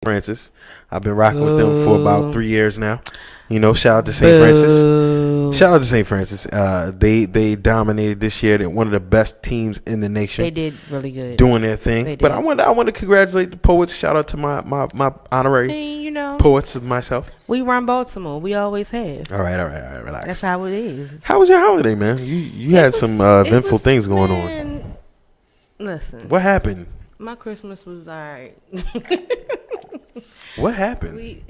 Francis. I've been rocking with them for about 3 years now. You know, shout out to St. Francis. Shout out to St. Francis. They dominated this year. They're one of the best teams in the nation. They did really good. Doing their thing. But I want to congratulate the Poets. Shout out to my honorary Poets of myself. We run Baltimore. We always have. All right. Relax. That's how it is. How was your holiday, man? You had some eventful things going on. Listen. What happened? My Christmas was all right. What happened?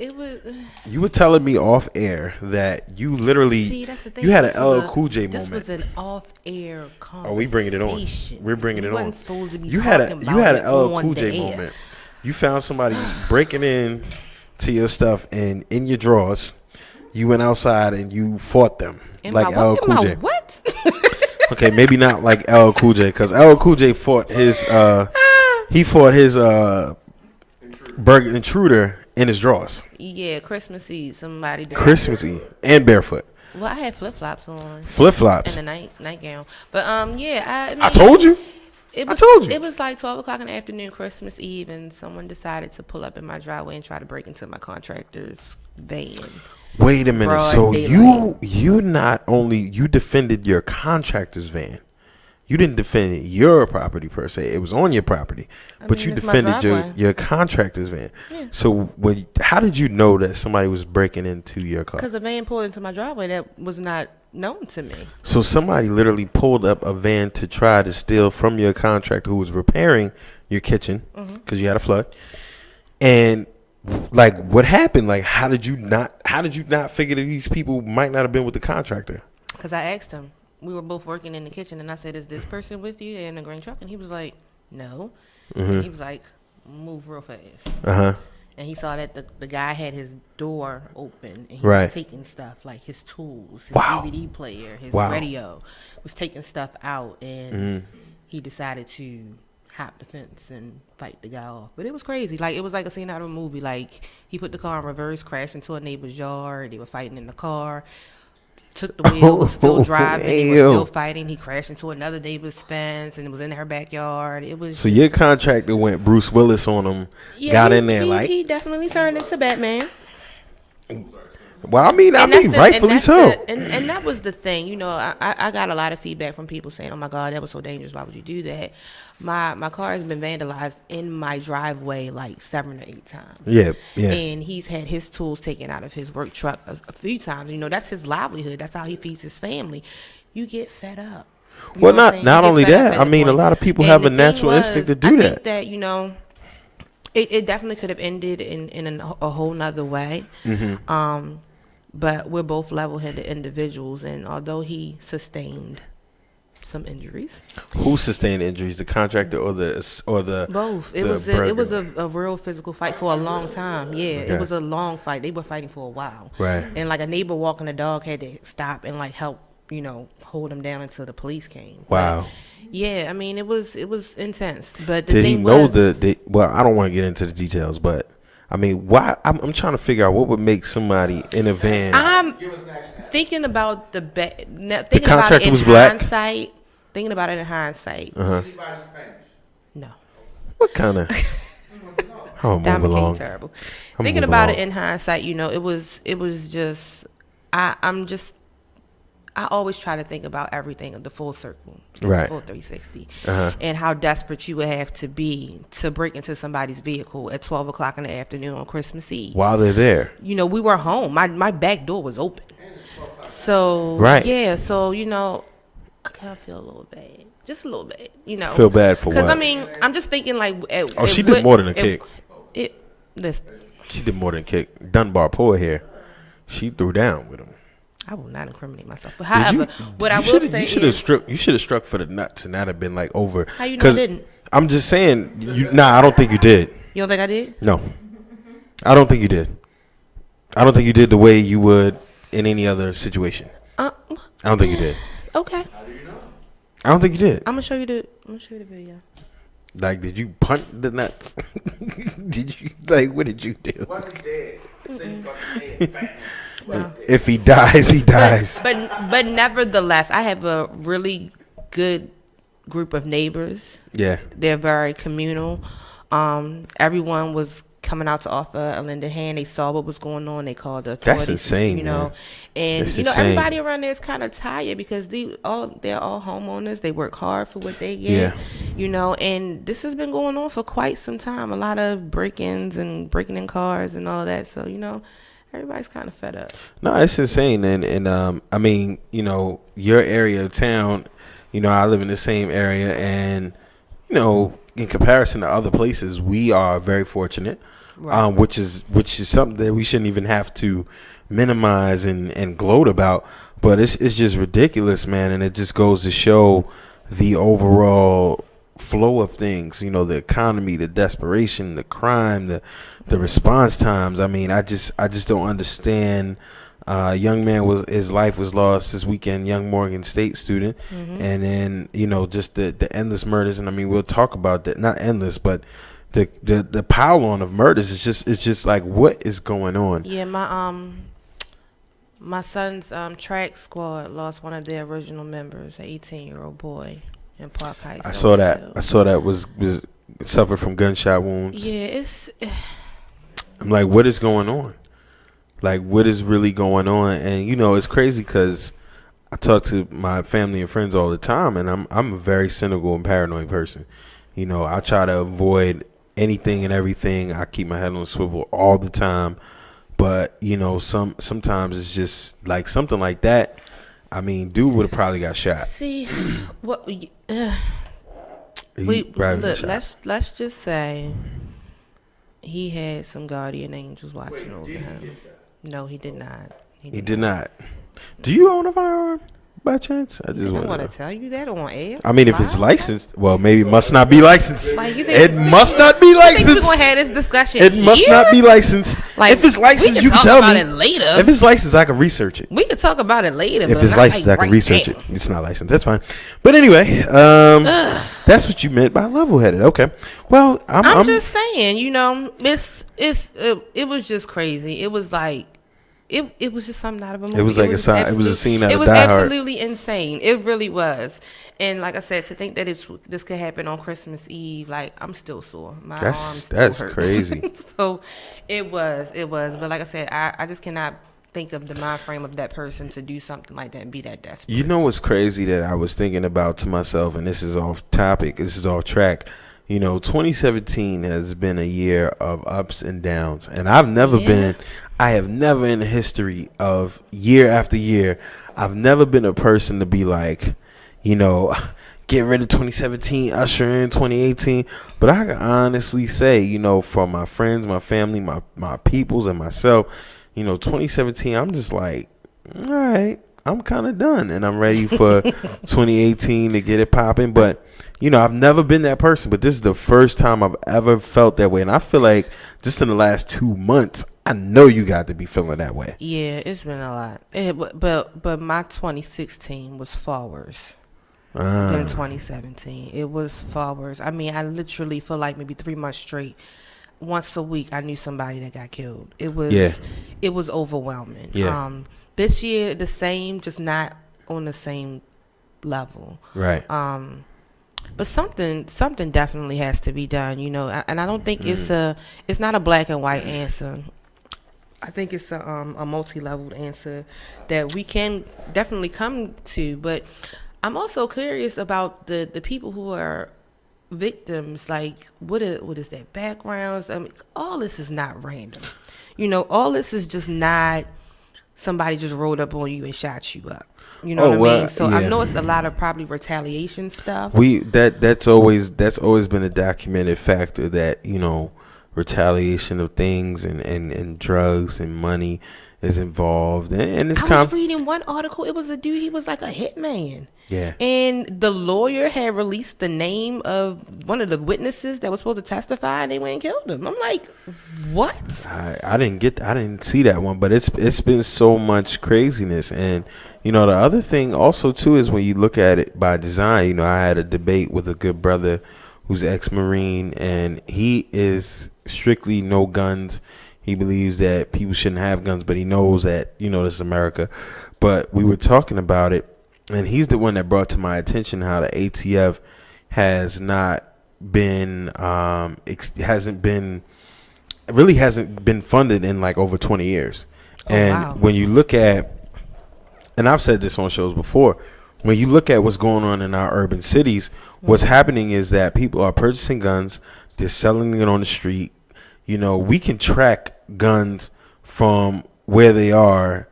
You were telling me off air that you literally you had an LL Cool J moment. This was an off air conversation. Oh, we bringing it on. We're bringing it on. Supposed to be you had an LL Cool J moment. You found somebody breaking in to your stuff, and in your drawers, you went outside and you fought them like LL Cool J. What? Okay, maybe not like LL Cool J, because LL Cool J fought his burger intruder in his drawers. Yeah, Christmas Eve. Somebody did. Christmas Eve and barefoot. Well, I had flip flops on. Flip flops and a nightgown. But yeah, I told you. I told you. It was like 12 o'clock in the afternoon, Christmas Eve, and someone decided to pull up in my driveway and try to break into my contractor's van. Wait a minute. So you not only you defended your contractor's van. You didn't defend your property per se. It was on your property, but you defended your contractor's van. Yeah. So how did you know that somebody was breaking into your car? Because a van pulled into my driveway that was not known to me. So somebody literally pulled up a van to try to steal from your contractor who was repairing your kitchen because you had a flood. And like, what happened? Like, how did you not figure that these people might not have been with the contractor? Because I asked him. We were both working in the kitchen, and I said, "Is this person with you in the green truck?" And he was like, "No." And he was like, "Move real fast." And he saw that the guy had his door open, and he was taking stuff like his tools, his DVD player, his radio, was taking stuff out, and he decided to hop the fence and fight the guy off. But it was crazy. Like, it was like a scene out of a movie. Like, he put the car in reverse, crashed into a neighbor's yard. They were fighting in the car. Took the wheel, was still driving, he was still fighting. He crashed into another neighbor's fence and it was in her backyard. It was so your contractor went Bruce Willis on him, got in there like he definitely turned into Batman. Well, I mean, rightfully so. And that was the thing, you know. I got a lot of feedback from people saying, "Oh my God, that was so dangerous. Why would you do that?" My car has been vandalized in my driveway like 7 or 8 times. Yeah. And he's had his tools taken out of his work truck a few times. You know, that's his livelihood. That's how he feeds his family. You get fed up. Well, not only that. I mean, a lot of people have a natural instinct to do that. I think that, you know, it definitely could have ended in a whole nother way. But we're both level-headed individuals, and although he sustained some injuries. Who sustained injuries? The contractor or the both? It was a real physical fight for a long time. Yeah, okay. It was a long fight. They were fighting for a while. Right. And like a neighbor walking the dog had to stop and like help, you know, hold him down until the police came. Wow. But, yeah, I mean it was intense. But did he know well, I don't want to get into the details, but I mean, why? I'm trying to figure out what would make somebody in a van. I'm thinking about the contractor was black. Thinking about it in hindsight. Anybody Spanish? No. What kind of? Oh, move along. Terrible. Thinking about it in hindsight, you know, it was just. I always try to think about everything, the full circle, right? Full 360, and how desperate you would have to be to break into somebody's vehicle at 12 o'clock in the afternoon on Christmas Eve. While they're there. You know, we were home. My back door was open. So, yeah, so, you know, I kind of feel a little bad. Just a little bit, you know. Feel bad for what? Because, I mean, I'm just thinking like. She did more than a kick. Listen. She did more than a kick. Dunbar Poor here. She threw down with him. I will not incriminate myself. But however, what I will say is. You should have struck for the nuts and that'd have been like over. How you know I didn't? I'm just saying. I don't think you did. You don't think I did? No. I don't think you did. I don't think you did the way you would in any other situation. I don't think you did. Okay. I don't think you did. I'm gonna show you the video. Like, did you punt the nuts? Did you what did you do? Wasn't dead. No. If he dies, he dies. But nevertheless, I have a really good group of neighbors. Yeah. They're very communal. Everyone was coming out to offer a lending hand. They saw what was going on. They called the authorities. That's insane, you know. Man. And That's insane. Everybody around there is kind of tired because they're all homeowners. They work hard for what they get. Yeah. And this has been going on for quite some time. A lot of break-ins and breaking in cars and all of that. So everybody's kind of fed up. No, it's insane. And I mean, your area of town. I live in the same area, and in comparison to other places, we are very fortunate, right. Which is something that we shouldn't even have to minimize and gloat about. But it's just ridiculous, man, and it just goes to show the overall flow of things. The economy, the desperation, the crime, the response times. I mean, I just don't understand. Young man his life was lost this weekend, young Morgan State student. Mm-hmm. And then, just the endless murders. And I mean, we'll talk about that, not endless, but the pile on of murders it's just like, what is going on? Yeah. My son's track squad lost one of their original members, an 18-year-old boy in Park Heights. I saw that was suffered from gunshot wounds. Yeah. I'm like, what is going on? Like, what is really going on? And, it's crazy because I talk to my family and friends all the time, and I'm a very cynical and paranoid person. I try to avoid anything and everything. I keep my head on a swivel all the time. But, sometimes it's just like something like that. I mean, dude would have probably got shot. See, what let's just say he had some guardian angels watching over him. No, he did not. He did not. Do you own a firearm by chance? I just want to tell you that on air. I mean, if it's licensed, well, maybe it must not be licensed. Like, it must not be licensed. You think we're gonna have this discussion? It must not be licensed. Like, if it's licensed, you can tell me. Later. If it's licensed, I can research it. We can talk about it later. If it's licensed, I can research it. It's not licensed. That's fine. But anyway, that's what you meant by level-headed. Okay. Well, I'm just saying. It was just crazy. It was like. It was just something out of a movie. It was like it was a scene out of Die Hard. It was absolutely insane. It really was. And like I said, to think that this could happen on Christmas Eve, like, I'm still sore. My arm still hurts. Crazy. So it was. But like I said, I just cannot think of the mind frame of that person to do something like that and be that desperate. You know what's crazy that I was thinking about to myself, and this is off topic, this is off track. 2017 has been a year of ups and downs, and I have never in the history of year after year, I've never been a person to be like, get rid of 2017, usher in 2018. But I can honestly say, for my friends, my family, my peoples, and myself, 2017, I'm just like, all right, I'm kind of done, and I'm ready for 2018 to get it popping. But I've never been that person, but this is the first time I've ever felt that way. And I feel like just in the last 2 months, I know you got to be feeling that way. Yeah, it's been a lot. But my 2016 was far worse than 2017. It was far worse. I mean, I literally feel like maybe 3 months straight, once a week, I knew somebody that got killed. It was overwhelming. Yeah. This year, the same, just not on the same level. Right. But something definitely has to be done, and I don't think it's not a black and white answer. I think it's a multi-leveled answer that we can definitely come to. But I'm also curious about the people who are victims. Like, what is their backgrounds? I mean, all this is not random. All this is just not somebody just rolled up on you and shot you up. You know what I mean? So yeah. I know it's a lot of probably retaliation stuff. That's always been a documented factor that, retaliation of things and drugs and money is involved. And it's I was reading one article. It was a dude. He was like a hitman. Yeah. And the lawyer had released the name of one of the witnesses that was supposed to testify, and they went and killed him. I'm like, what? I didn't see that one, but it's been so much craziness. And the other thing also too is when you look at it by design. I had a debate with a good brother who's ex-Marine, and he is strictly no guns. He believes that people shouldn't have guns, but he knows that this is America. But we were talking about it, and he's the one that brought to my attention how the ATF has not been hasn't been really hasn't been funded in like over 20 years. And wow. when you look at, and I've said this on shows before, when you look at what's going on in our urban cities, what's happening is that people are purchasing guns, they're selling it on the street. You know, we can track guns from where they are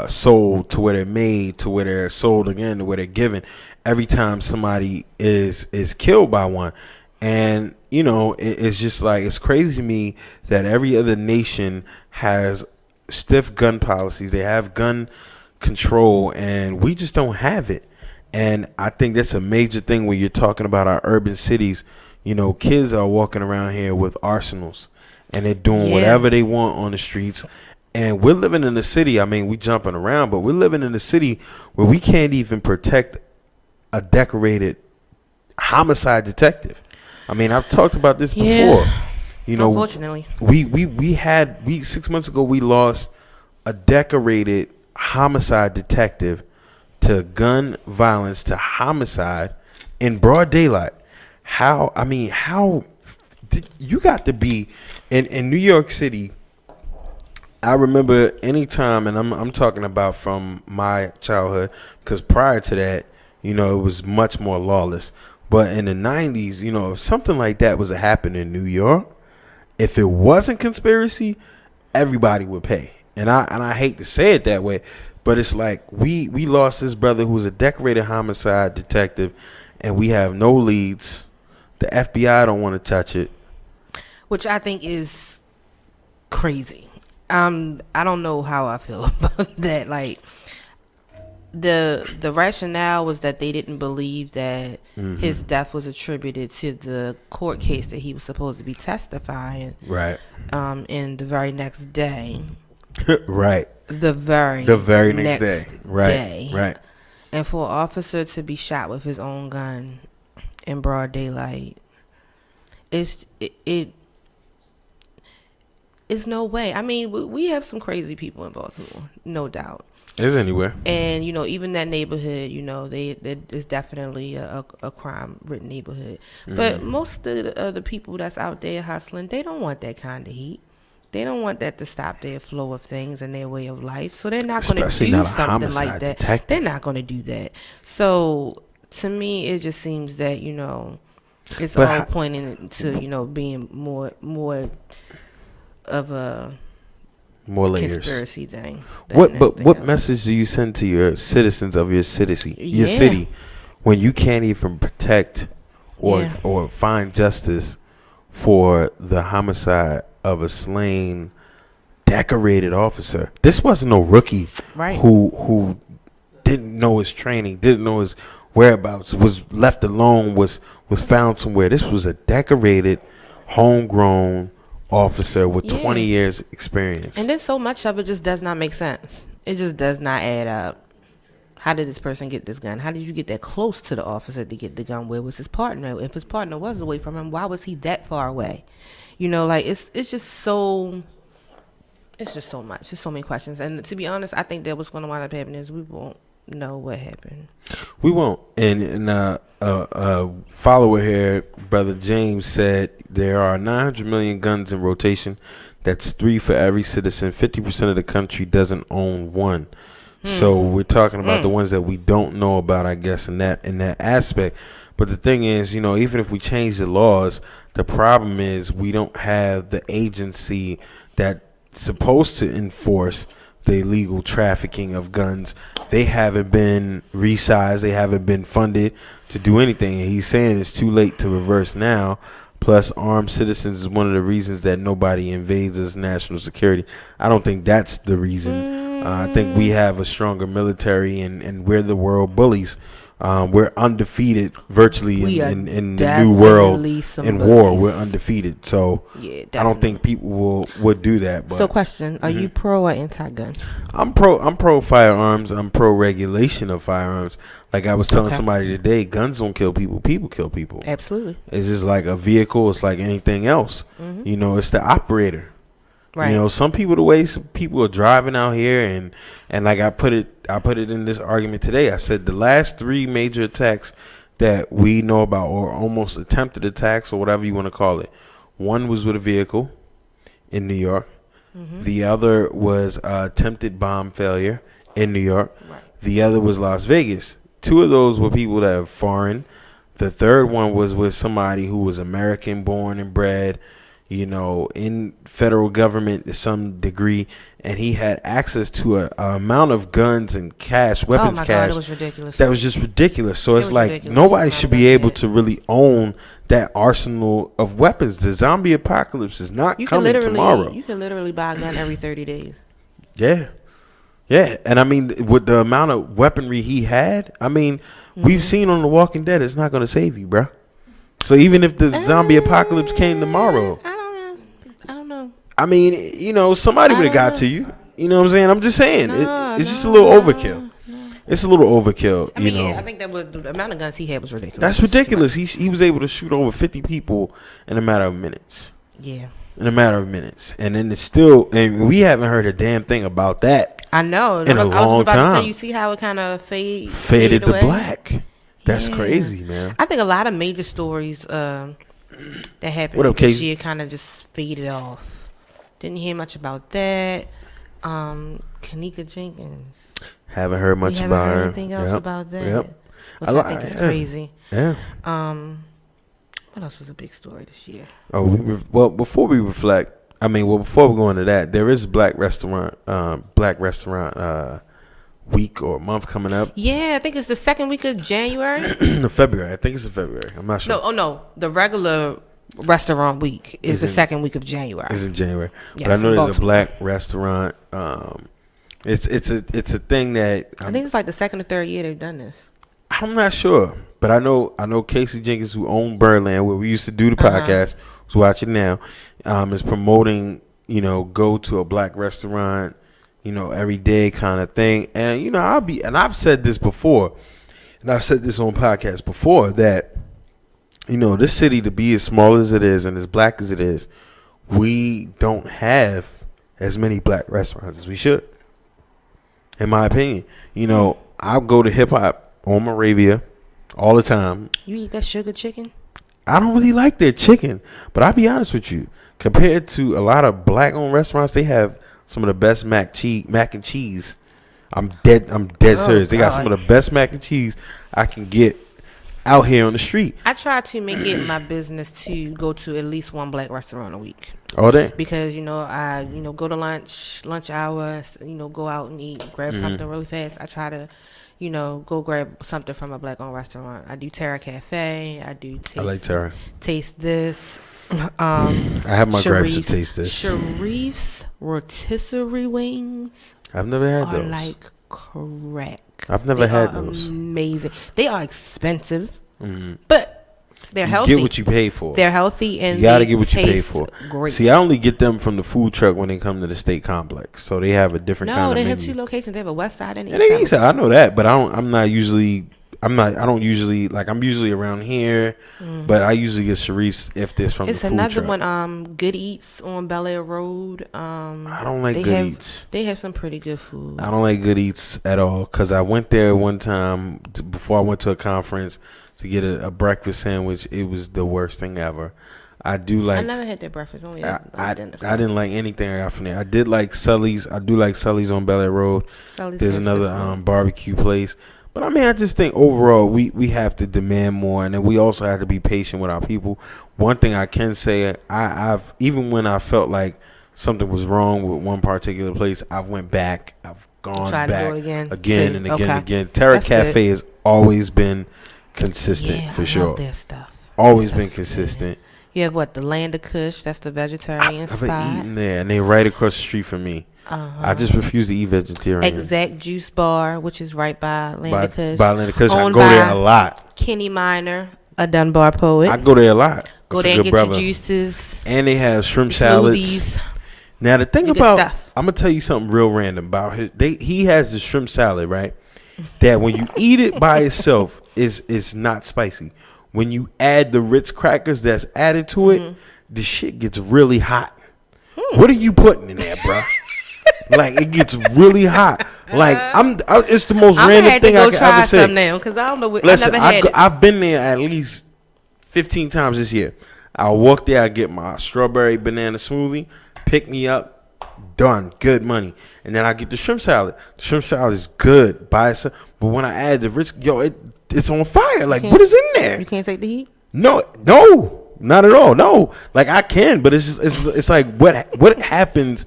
sold to where they're made to where they're sold again to where they're given every time somebody is killed by one. And you know, it's just like, it's crazy to me that every other nation has stiff gun policies. They have gun control, and we just don't have it. And I think that's a major thing when you're talking about our urban cities. You know, kids are walking around here with arsenals, and they're doing whatever they want on the streets. And we're living in a city, I mean, we jumping around, but we're living in a city where we can't even protect a decorated homicide detective. I mean, I've talked about this before. You know, unfortunately, we 6 months ago, we lost a decorated homicide detective to gun violence, to homicide in broad daylight. How you got to be in New York City. I remember any time, and I'm talking about from my childhood, because prior to that, you know, it was much more lawless. But in the 90s, you know, if something like that was to happen in New York, if it wasn't conspiracy, everybody would pay. And I hate to say it that way, but it's like we lost this brother who was a decorated homicide detective, and we have no leads. The FBI don't want to touch it, which I think is crazy. I don't know how I feel about that. Like, the rationale was that they didn't believe that his death was attributed to the court case that he was supposed to be testifying. Right. In the very next day. Right. The very next day. Right. Right. And for an officer to be shot with his own gun in broad daylight, it's no way. I mean, we have some crazy people in Baltimore, no doubt. Is anywhere. And, you know, even that neighborhood, you know, it's definitely a crime-ridden neighborhood. But most of the people that's out there hustling, they don't want that kind of heat. They don't want that to stop their flow of things and their way of life. So they're not going to do something like that. Detective. They're not going to do that. So to me, it just seems that, you know, it's all pointing to, you know, being more of a more layers conspiracy thing. What message do you send to your citizens of your city when you can't even protect or find justice for the homicide of a slain decorated officer? This wasn't no rookie who didn't know his training, didn't know his whereabouts, was left alone, was found somewhere. This was a decorated, homegrown officer with 20 years experience. And then so much of it just does not make sense. It just does not add up. How did this person get this gun? How did you get that close to the officer to get the gun? Where was his partner? If his partner was away from him, why was he that far away? You know, like, it's just so much. There's so many questions. And to be honest, I think that what's going to wind up happening is we won't know what happened. We won't. And a follower here, Brother James, said there are 900 million guns in rotation. That's 3 for every citizen. 50% of the country doesn't own one. So we're talking about the ones that we don't know about, I guess, in that aspect. But the thing is, you know, even if we change the laws, the problem is we don't have the agency that's supposed to enforce the illegal trafficking of guns. They haven't been resized. They haven't been funded to do anything. And he's saying it's too late to reverse now. Plus, armed citizens is one of the reasons that nobody invades us national security. I don't think that's the reason. I think we have a stronger military, and we're the world bullies. We're undefeated virtually in the new world in war. We're undefeated. So I don't think people would do that. But, so question, are you pro or anti-gun? I'm pro firearms. I'm pro regulation of firearms. Like I was telling somebody today, guns don't kill people. People kill people. Absolutely. It's just like a vehicle. It's like anything else. You know, it's the operator. Right. You know, some people, the way some people are driving out here, and like I put it in this argument today. I said the last 3 major attacks that we know about, or almost attempted attacks, or whatever you want to call it, one was with a vehicle, in New York. The other was attempted bomb failure in New York. Right. The other was Las Vegas. 2 of those were people that are foreign. The third one was with somebody who was American born and bred, in federal government to some degree, and he had access to a amount of guns and cash, weapons cash. God, it was ridiculous. That was just ridiculous. So it's like ridiculous. Nobody should be able to really own that arsenal of weapons. The zombie apocalypse is not coming tomorrow. You can literally buy a gun every 30 days. Yeah. Yeah, and I mean, with the amount of weaponry he had, I mean, we've seen on The Walking Dead, it's not going to save you, bro. So even if the zombie apocalypse came tomorrow, I don't know. I mean, somebody would have got to you. You know what I'm saying? I'm just saying, it's just a little overkill. It's a little overkill. I mean, yeah, I think that was the amount of guns he had was ridiculous. That's ridiculous. He was able to shoot over 50 people in a matter of minutes. Yeah. In a matter of minutes, and then it's still, and we haven't heard a damn thing about that. I know. In a long time. I was about to say, you see how it kind of faded to black. That's crazy, man. I think a lot of major stories that happened this year kind of just faded off. Didn't hear much about that. Kanika Jenkins. Haven't heard much about her. Anything else about that? Yep. Which I think is crazy. Yeah. What else was a big story this year? Before we reflect, before we go into that, there is Black Restaurant week or month coming up. Yeah, I think it's the second week of January. February. I think it's in February. I'm not sure. No. The regular restaurant week is the second week of January. It's in January. Yes, but I know there's a Black restaurant. It's a thing that I think it's like the second or third year they've done this. I'm not sure, but I know Casey Jenkins, who owned Birdland, where we used to do the podcast, who's watching now, is promoting, go to a Black restaurant, every day kind of thing. And, I've said this before, and I've said this on podcasts before, that, this city, to be as small as it is and as black as it is, we don't have as many Black restaurants as we should, in my opinion. I'll go to hip hop on Moravia all the time. You eat that sugar chicken? I don't really like their chicken, but I'll be honest with you. Compared to a lot of Black-owned restaurants, they have some of the best mac and cheese. I'm dead serious. They got some of the best mac and cheese I can get out here on the street. I try to make it my business to go to at least one Black restaurant a week. All day? Because, I go to lunch hour, go out and eat, grab something really fast. I try to go grab something from a Black-owned restaurant. I do Terra Cafe. I like Terra. Taste This. I have my grapes to Taste This. Sharif's rotisserie wings. I've never had those. Are like crack. I've never had those. Amazing. They are expensive, but they're healthy. You get what you pay for. They're healthy, and you gotta get what you pay for. Great. See, I only get them from the food truck when they come to the state complex, so they have a different kind of menu. No, they have 2 locations. They have a west side and east side. I know that, but I'm usually I'm usually around here, but I usually get Sharif's if there's from the food truck. It's another one, Good Eats on Bel Air Road. I don't like Good Eats. They have some pretty good food. I don't like Good Eats at all, because I went there one time before I went to a conference to get a breakfast sandwich. It was the worst thing ever. I never had their breakfast. Only I didn't like anything I got from there. I did like Sully's. I do like Sully's on Bel Air Road. There's another barbecue place. But I just think overall we have to demand more, and then we also have to be patient with our people. One thing I can say, I've even when I felt like something was wrong with one particular place, I went back. I've gone back again and again. Terra Cafe has always been consistent for sure. I love their stuff. Always been consistent. You have the Land of Kush? That's the vegetarian spot. I've eaten there, and they're right across the street from me. I just refuse to eat vegetarian. Exact Juice Bar, which is right by Land of Kush. By Land of Kush, I go there a lot. Kenny Minor, a Dunbar poet. I go there a lot. Go there and get your juices. And they have shrimp salads. Now the thing about, I'm gonna tell you something real random about he has the shrimp salad, right? That when you eat it by itself, it's not spicy. When you add the Ritz crackers that's added to it, the shit gets really hot. What are you putting in there, bro? It gets really hot. It's the most random thing I can ever say. Now, because I don't know. Listen, I never had it. I've been there at least 15 times this year. I'll walk there. I get my strawberry banana smoothie. pick me up. Done. Good money. And then I get the shrimp salad. The shrimp salad is good by itself. But when I add the Ritz, it's on fire. Like, what is in there? You can't take the heat? No, not at all. No. Like, I can, but it's like what happens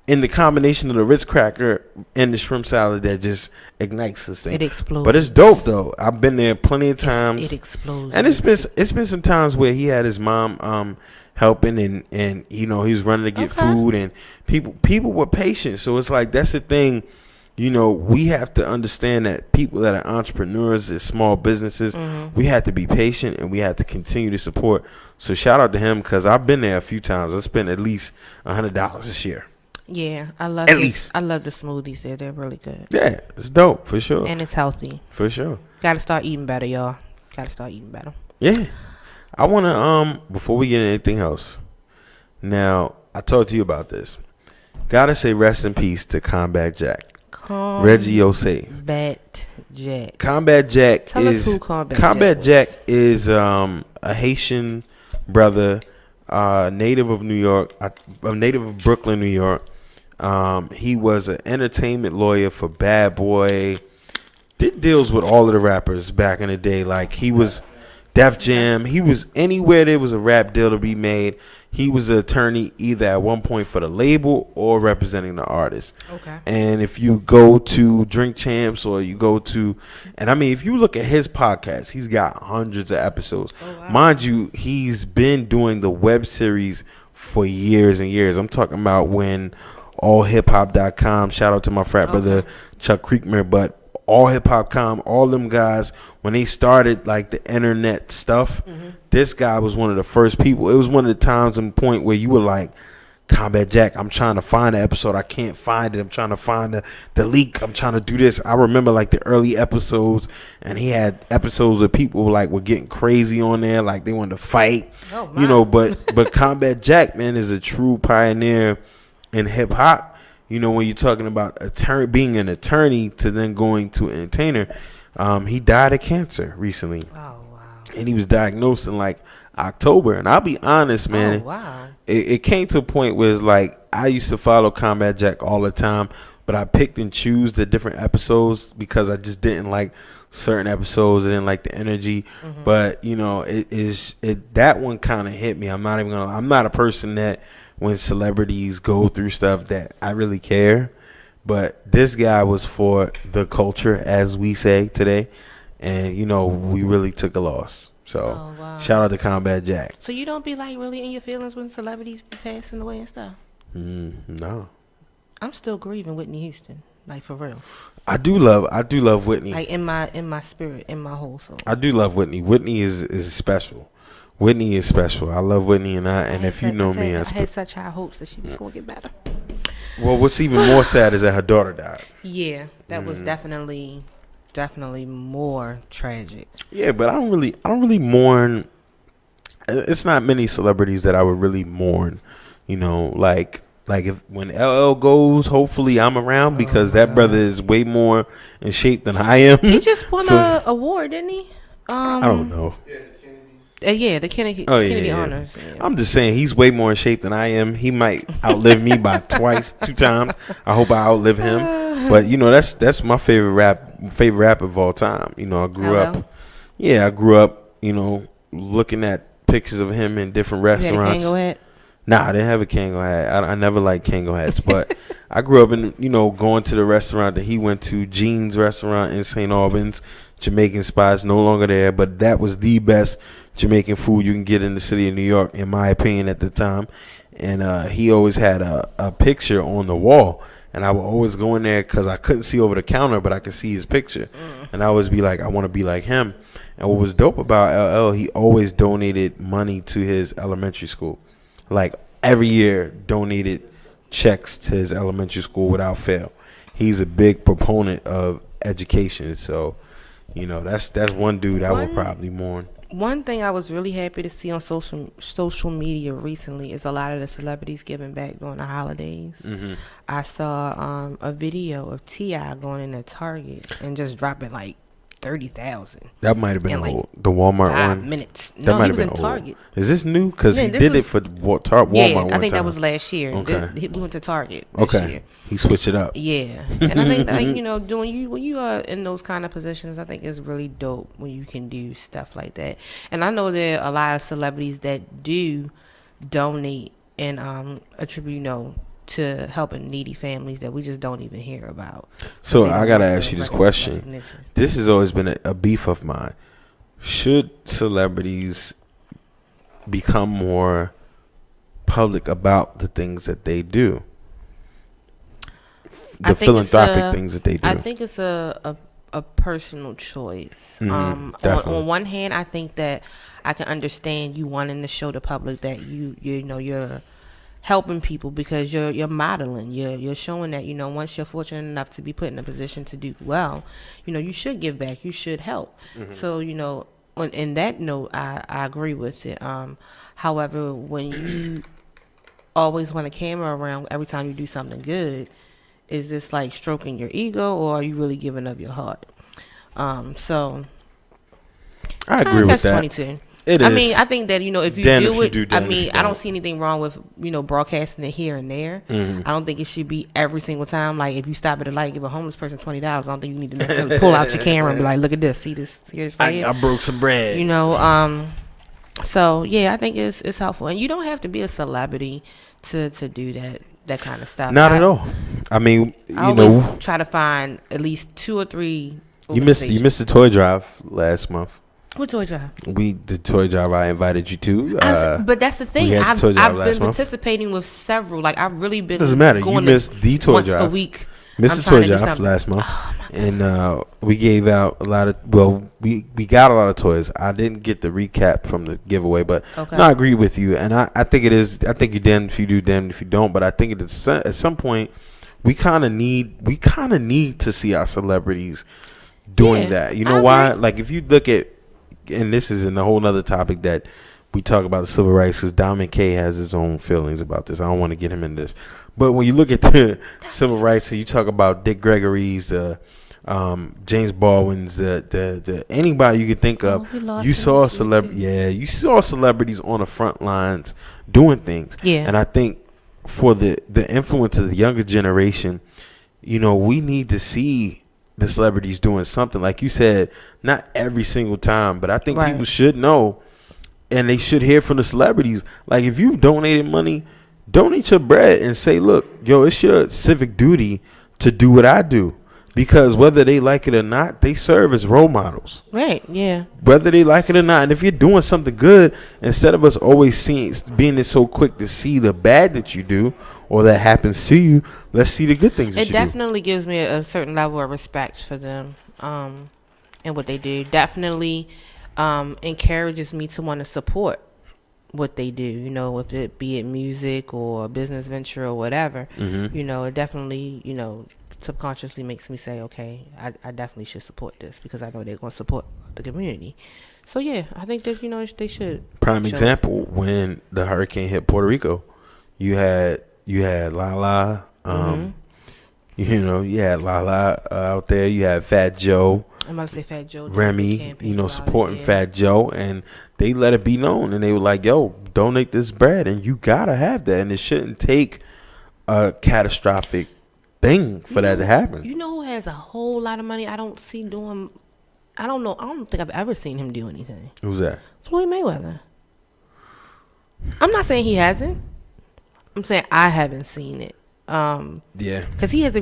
in the combination of the Ritz cracker and the shrimp salad that just ignites this thing. It explodes. But it's dope though. I've been there plenty of times. It explodes. And it's been some times where he had his mom helping and he was running to get food, and people were patient. So it's like, that's the thing. We have to understand that people that are entrepreneurs, is small businesses, we have to be patient and we have to continue to support. So shout out to him, because I've been there a few times. I spent at least $100 this year. Yeah, I love I love the smoothies there. They're really good. Yeah, it's dope for sure. And it's healthy. For sure. Gotta start eating better, y'all. Gotta start eating better. Yeah. I wanna before we get into anything else, now I talked to you about this. Gotta say rest in peace to Combat Jack. Reggie Osei. Combat Jack. Tell us who Combat Jack is a Haitian brother, native of New York, a native of Brooklyn, New York. He was an entertainment lawyer for Bad Boy. Did deals with all of the rappers back in the day. Like, he was Def Jam. He was anywhere there was a rap deal to be made. He was an attorney either at one point for the label or representing the artist. Okay. And if you go to Drink Champs or you go to, and I mean, if you look at his podcast, he's got hundreds of episodes. Oh, wow. Mind you, he's been doing the web series for years and years. I'm talking about when allhiphop.com, shout out to my frat brother Chuck Creekmer, but allhiphop.com, all them guys, when they started like the internet stuff, this guy was one of the first people. It was one of the times and point where you were like, Combat Jack, I'm trying to find the episode, I can't find it, I'm trying to find the leak, I'm trying to do this. I remember like the early episodes, and he had episodes where people like were getting crazy on there, like they wanted to fight. But Combat Jack, man, is a true pioneer in hip hop. When you're talking about being an attorney to then going to an entertainer, he died of cancer recently. Oh, wow. And he was diagnosed in like October. And I'll be honest, man. Oh, wow. It came to a point where it's like, I used to follow Combat Jack all the time, but I picked and choose the different episodes because I just didn't like certain episodes. I didn't like the energy. But, that one kind of hit me. I'm not a person that, when celebrities go through stuff, that I really care. But this guy was for the culture, as we say today. And, we really took a loss. So, shout out to Combat Jack. So you don't be like really in your feelings when celebrities be passing away and stuff? No. I'm still grieving Whitney Houston, like for real. I do love Whitney. Like in my spirit, in my whole soul. I do love Whitney. Whitney is special. Whitney is special. I love Whitney, and if you know me, I had such high hopes that she was going to get better. Well, what's even more sad is that her daughter died. Yeah, that was definitely more tragic. Yeah, but I don't really mourn. It's not many celebrities that I would really mourn. Like if when LL goes, hopefully I'm around, because that brother is way more in shape than I am. He just won an award, didn't he? I don't know. The Kennedy Honors. Yeah. I'm just saying, he's way more in shape than I am. He might outlive me by 2 times. I hope I outlive him. But that's my favorite rap of all time. I grew up, looking at pictures of him in different restaurants. You had a Kango hat? Nah, I didn't have a Kango hat. I never liked Kango hats, but I grew up in, going to the restaurant that he went to, Gene's restaurant in St. Albans. Jamaican spots, no longer there, but that was the best Jamaican food you can get in the city of New York, in my opinion, at the time. And he always had a picture on the wall, and I would always go in there because I couldn't see over the counter, but I could see his picture. And I always be like, I want to be like him. And what was dope about LL, he always donated money to his elementary school. Like, every year donated checks to his elementary school without fail. He's a big proponent of education, so that's one dude I would probably mourn. One thing I was really happy to see on social media recently is a lot of the celebrities giving back during the holidays. I saw a video of T.I. going in at Target and just dropping like $30,000. That might have been old. The Walmart 5 one. minutes. That No, might he have was been in Target. Is this new? Because he did it for Walmart. Yeah, I think that was last year. Okay. We went to Target this year. He switched it up. Yeah, and I think like, you know, when you are in those kind of positions, I think it's really dope when you can do stuff like that. And I know there are a lot of celebrities that do donate and attribute, you know, to helping needy families that we just don't even hear about. So I gotta ask you this question. This has always been a beef of mine. Should celebrities become more public about the things that they do? The philanthropic things that they do. I think it's a personal choice. On one hand, I think that I can understand you wanting to show the public that you know you're helping people because you're modeling. You're showing that, you know, once you're fortunate enough to be put in a position to do well, you know, you should give back. You should help. So, you know, in that note, I agree with it. However, when you always want a camera around every time you do something good, is this like stroking your ego, or are you really giving up your heart? So I agree with that. 22. It I is. mean, I think that, you know, if you do it, I mean, I don't see anything wrong with, you know, broadcasting it here and there. I don't think it should be every single time. Like, if you stop at a light, give a homeless person $20, I don't think you need to necessarily pull out your camera and be like, look at this, see this, here's I broke some bread. You know, so yeah, I think it's helpful, and you don't have to be a celebrity to do that kind of stuff. Not at all. I mean, I always try to find at least 2 or 3. You missed the toy drive last month. What toy drive? The toy drive I invited you to. But that's the thing. I've been participating with several. Like, I've really been. Doesn't matter. You missed the toy drive. Once a week. Missed the toy drive last month. And we gave out a lot of. Well, we got a lot of toys. I didn't get the recap from the giveaway, but no, I agree with you. And I think it is. I think you're damned if you do, damned if you don't. But I think at some point, we kind of need to see our celebrities doing that. You know why? Like, if you look at. And this is in a whole nother topic that we talk about the civil rights, because Diamond K has his own feelings about this. I don't want to get him in this. But when you look at the civil rights, and you talk about Dick Gregory's, the James Baldwin's, the anybody you could think of, you saw you saw celebrities on the front lines doing things. Yeah. And I think for the influence of the younger generation, you know, we need to see the celebrities doing something. Like you said, not every single time, but I think people should know, and they should hear from the celebrities. Like, if you donated money, donate your bread and say, look, yo, it's your civic duty to do what I do. Because whether they like it or not, they serve as role models. Right, yeah. Whether they like it or not. And if you're doing something good, instead of us always being so quick to see the bad that you do or that happens to you, let's see the good things that you do. It definitely gives me a certain level of respect for them and what they do. Definitely encourages me to want to support what they do, you know, if it be it music or a business venture or whatever. You know, it definitely, you know, subconsciously makes me say, okay, I definitely should support this because I know they're going to support the community. So yeah, I think that, you know, they should. Prime example, when the hurricane hit Puerto Rico, you had Lala, you know, you had Lala out there, you had Fat Joe. I'm about to say Fat Joe. Remy, you know, supporting Fat Joe, and they let it be known, and they were like, yo, donate this bread, and you gotta have that, and it shouldn't take a catastrophic thing for that to happen. You know who has a whole lot of money I don't see doing? I don't know. I don't think I've ever seen him do anything. Who's that? Floyd Mayweather. I'm not saying he hasn't. I'm saying I haven't seen it. Yeah. Because he has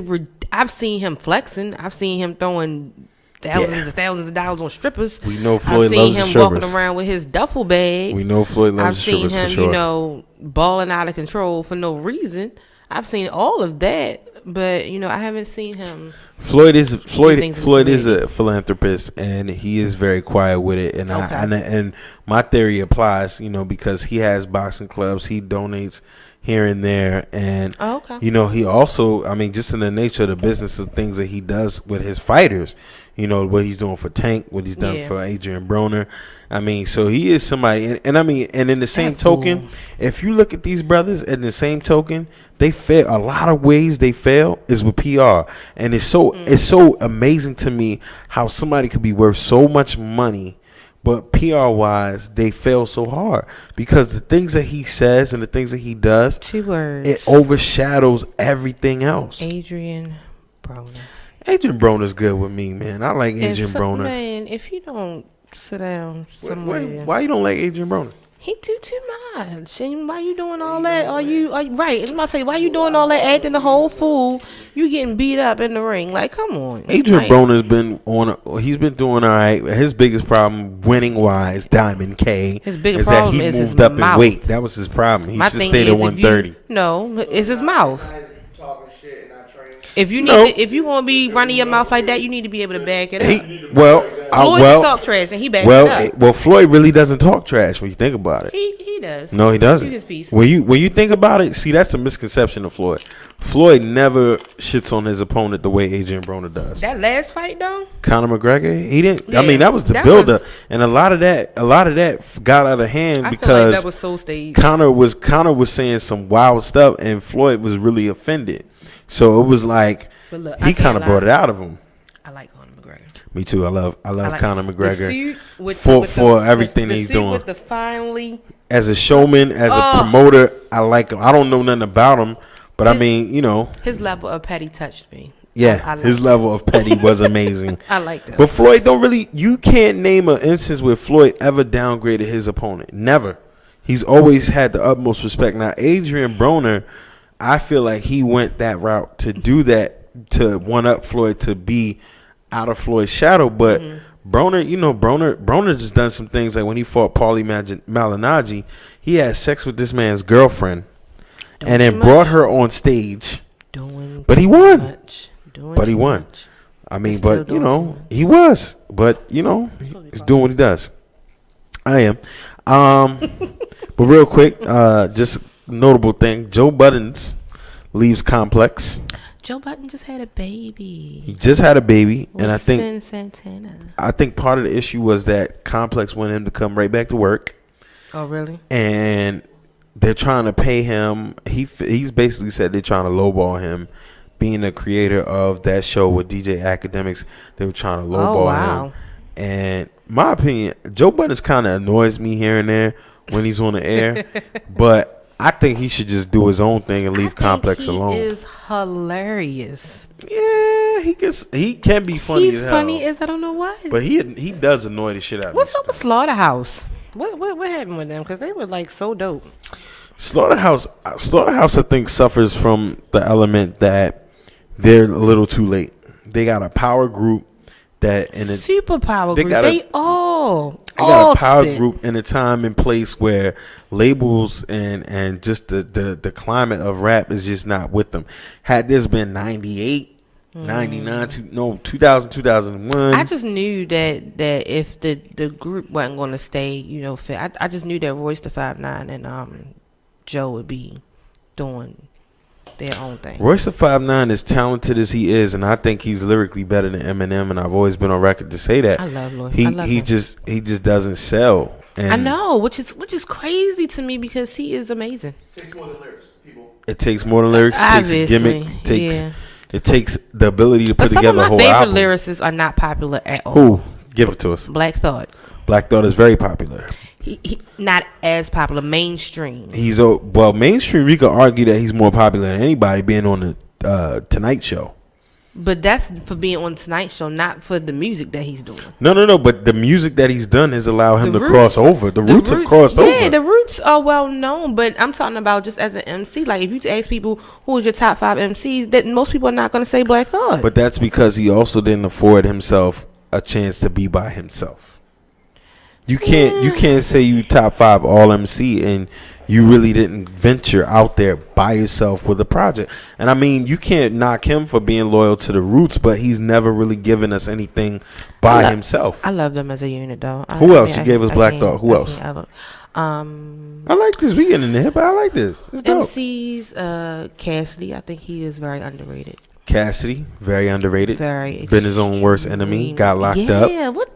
I've seen him flexing. I've seen him throwing thousands of dollars on strippers. We know Floyd loves the strippers. I've seen him walking around with his duffel bag. We know Floyd loves the strippers. I've seen him, you know, balling out of control for no reason. I've seen all of that. But, you know, I haven't seen him. Floyd is a philanthropist, and he is very quiet with it. And and my theory applies, you know, because he has boxing clubs. He donates. here and there, and you know, he also, I mean, just in the nature of the business of things that he does with his fighters, you know, what he's doing for Tank, what he's done for Adrian Broner. I mean, so he is somebody, and I mean, and in the same token, if you look at these brothers, in the same token, they fail. A lot of ways they fail is with PR, and it's so amazing to me how somebody could be worth so much money, but PR wise they fail so hard, because the things that he says and the things that he does, 2 words, it overshadows everything else. Adrian Broner. Adrian Broner's good with me, man. I like Adrian Broner. Man, if you don't sit down somewhere. Why you don't like Adrian Broner? He do too much. And why you doing all that? Are you right? I'm about to say, why you doing all that, acting the whole fool? You getting beat up in the ring. Like, come on. Adrian Broner's been he's been doing all right. His biggest problem, winning wise, Diamond K, his biggest problem is moved up in weight. That was his problem. He should stay at 130. No, it's his mouth. If you if you want to be running your mouth like that, you need to be able to back it up. Floyd talk trash and he back it up. Well, Floyd really doesn't talk trash when you think about it. He does. No, he doesn't. When you think about it, see, that's a misconception of Floyd. Floyd never shits on his opponent the way Adrian Broner does. That last fight though, Conor McGregor, he didn't. Yeah, I mean, that was the builder, and a lot of that got out of hand because feel like that was so staged. Conor was saying some wild stuff, and Floyd was really offended. So it was like he kind of brought it out of him. I like Conor McGregor. Me too. I love Conor McGregor for everything he's doing. With the finally, as a showman, as a promoter, I like him. I don't know nothing about him, but I mean, you know, his level of petty touched me. Yeah, his level of petty was amazing. I like that. But Floyd you can't name an instance where Floyd ever downgraded his opponent. Never. He's always had the utmost respect. Now, Adrian Broner, I feel like he went that route to do that, to one up Floyd, to be out of Floyd's shadow. But Broner just done some things, like when he fought Paulie Malignaggi, he had sex with this man's girlfriend and then brought her on stage. But he won. But he won. I mean, but you know, he was. But you know, he's doing what he does. I am. But real quick, just notable thing: Joe Budden leaves Complex. Joe Budden just had a baby. He just had a baby, and I think Santana. I think part of the issue was that Complex wanted him to come right back to work. Oh, really? And they're trying to pay him. He's basically said they're trying to lowball him, being the creator of that show with DJ Academics. They were trying to lowball him. And my opinion, Joe Budden kind of annoys me here and there when he's on the air, but I think he should just do his own thing and leave Complex alone. He is hilarious. Yeah, he can be funny. He's funny as I don't know why. But he does annoy the shit out of me. What's up with Slaughterhouse? What happened with them? Because they were like so dope. Slaughterhouse, I think, suffers from the element that they're a little too late. They got a power group super power group. They got a power group in a time and place where labels and just the climate of rap is just not with them. Had this been 98, 99, 2000, 2001. I just knew that if the group wasn't going to stay, fit. I just knew that Royce the 5'9" and Joe would be doing their own thing. Royce the 5'9" as talented as he is, and I think he's lyrically better than Eminem, and I've always been on record to say that. I love Royce. He just doesn't sell. And I know, which is crazy to me because he is amazing. It takes more than lyrics, people. It takes more than lyrics. It takes a gimmick. It takes the ability to put together a whole album. Some of my favorite lyricists are not popular at all. Who? Give it to us. Black Thought. Black Thought is very popular. He not as popular, mainstream. Mainstream. We could argue that he's more popular than anybody being on the Tonight Show. But that's for being on the Tonight Show, not for the music that he's doing. No. But the music that he's done has allowed him to cross over. The Roots have crossed over. Yeah, the Roots are well known, but I'm talking about just as an MC. Like, if you ask people who is your top 5 MCs, that most people are not going to say Black Thought. But that's because he also didn't afford himself a chance to be by himself. You can't say you top 5 all MC and you really didn't venture out there by yourself with a project. And I mean, you can't knock him for being loyal to the Roots, but he's never really given us anything by himself. I love them as a unit, though. Who else? You gave us Black Thought. Who else? I like this. We getting in the hip. I like this. MC's Cassidy. I think he is very underrated. Cassidy, very underrated. Very. Been his own worst enemy. Got locked up. Yeah. What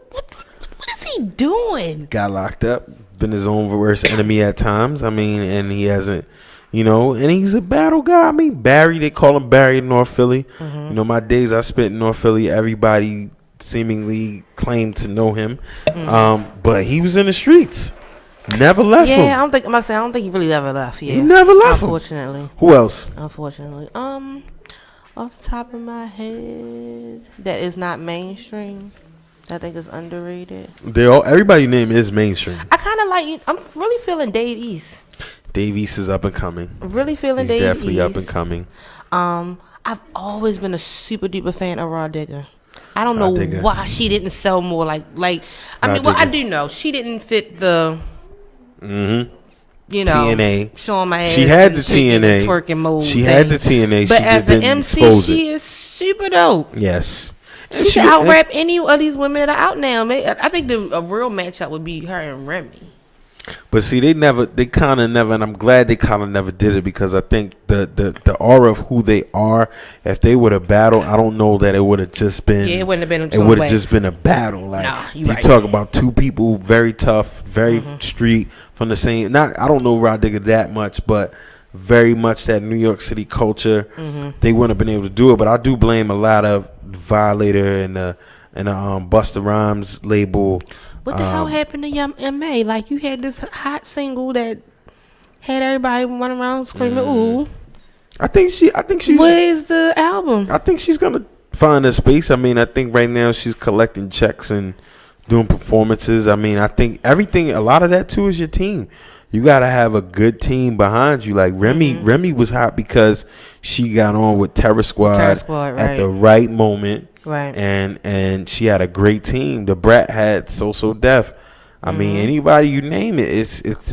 is he doing? Got locked up. Been his own worst enemy at times. I mean, and he hasn't. And he's a battle guy. I mean, Barry. They call him Barry in North Philly. Mm-hmm. My days I spent in North Philly, everybody seemingly claimed to know him. Mm-hmm. But he was in the streets. Never left him. Yeah, I don't think he really ever left. Yeah, he never left. Unfortunately. Who else? Unfortunately, off the top of my head, that is not mainstream. I think is underrated. Everybody's name is mainstream. I kind of like. I'm really feeling Dave East. Dave East is up and coming. Really feeling He's Dave definitely East. up and coming. I've always been a super duper fan of Raw Digger. I don't know why she didn't sell more. I do know she didn't fit the. Mm-hmm. TNA. Showing my ass. She had the TNA. Twerking mode. She had the TNA. But as an MC, she is super dope. Yes. She can out-rap any of these women that are out now. I think a real matchup would be her and Remy. But see, they kind of never, and I'm glad they kind of never did it because I think the aura of who they are, if they would have battled, I don't know that it would have just been. Yeah, it wouldn't have been. It would have just been a battle. Like you talk about two people, very tough, very street from the same. I don't know Rod Digger that much, but very much that New York City culture. They wouldn't have been able to do it. But I do blame a lot of Violator and the Busta Rhymes label. What the hell happened to Young M.A.? Like, you had this hot single that had everybody running around screaming, ooh. I think she's... Where's the album? I think she's going to find a space. I mean, I think right now she's collecting checks and doing performances. I mean, I think a lot of that, too, is your team. You got to have a good team behind you. Like, Remy was hot because she got on with Terror Squad at the right moment. Right. And she had a great team. The Brat had So Def. I mean, anybody you name it, it's Nicki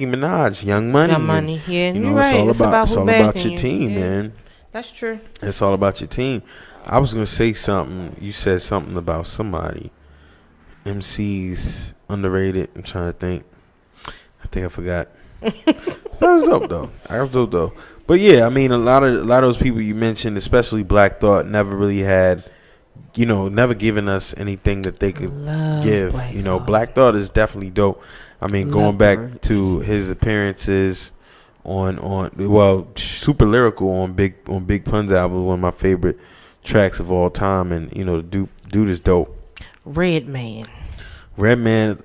Minaj, Young Money. Young Money, yeah. It's all about your team, man. That's true. It's all about your team. I was gonna say something. You said something about somebody. MC's underrated. I'm trying to think. I think I forgot. That was dope though. But yeah, I mean, a lot of those people you mentioned, especially Black Thought, never really had, never given us anything that they could give. Black Thought is definitely dope. I mean, going back to his appearances on Super Lyrical on Big Pun's album, one of my favorite tracks of all time, and the dude is dope. Redman,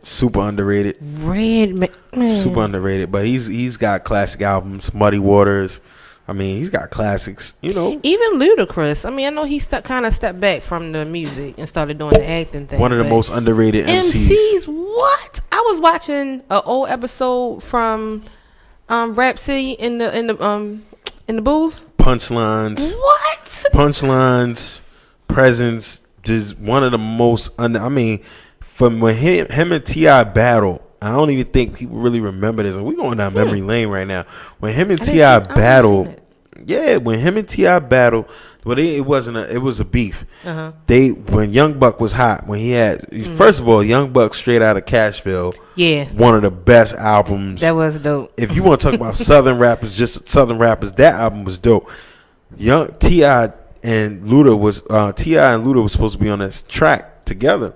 super underrated. Super underrated, but he's got classic albums, Muddy Waters. I mean, he's got classics, Even Ludacris. I mean, I know he kind of stepped back from the music and started doing the acting thing. One of the most underrated MCs. What? I was watching an old episode from Rap City in the booth. Punchlines. What? Punchlines, Presence, just one of the most. From when him and T.I. battle, I don't even think people really remember this. And we're going down memory lane right now. When him and T.I. battled, well, it was a beef. When Young Buck was hot, when he had first of all, Young Buck Straight Outta Cashville, one of the best albums. That was dope. If you want to talk about Southern rappers, that album was dope. T.I. and Luda was supposed to be on this track together.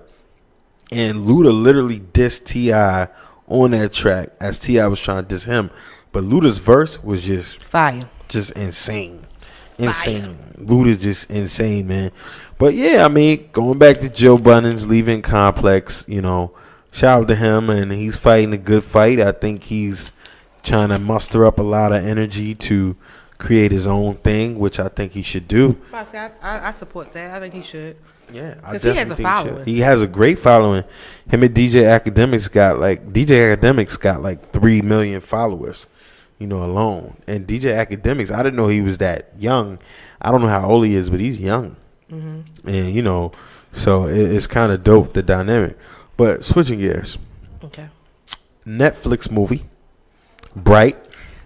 And Luda literally dissed T.I. on that track as T.I. was trying to diss him. But Luda's verse was just fire. Just insane. Luda's just insane, man. But yeah, I mean, going back to Joe Budden's leaving Complex, shout out to him, and he's fighting a good fight. I think he's trying to muster up a lot of energy to create his own thing, which I think he should do. I support that. I think he should. Yeah, because he has a following. He has a great following. Him and DJ Academics got like 3 million followers, alone. And DJ Academics, I didn't know he was that young. I don't know how old he is, but he's young. And so it's kind of dope, the dynamic. But switching gears. Okay. Netflix movie, Bright.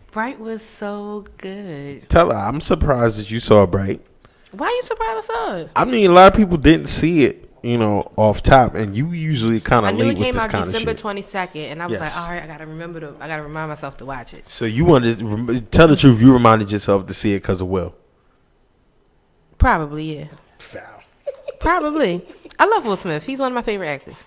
Bright was so good. Tell her I'm surprised that you saw Bright. Why are you surprised I saw it? I mean, a lot of people didn't see it. off top, and you usually kind of late with this kind of shit. I knew it came out December 22nd, and I was like, all right, I gotta remind myself to watch it. So you wanted to tell the truth? You reminded yourself to see it because of Will? Probably, yeah. Foul. Probably. I love Will Smith. He's one of my favorite actors.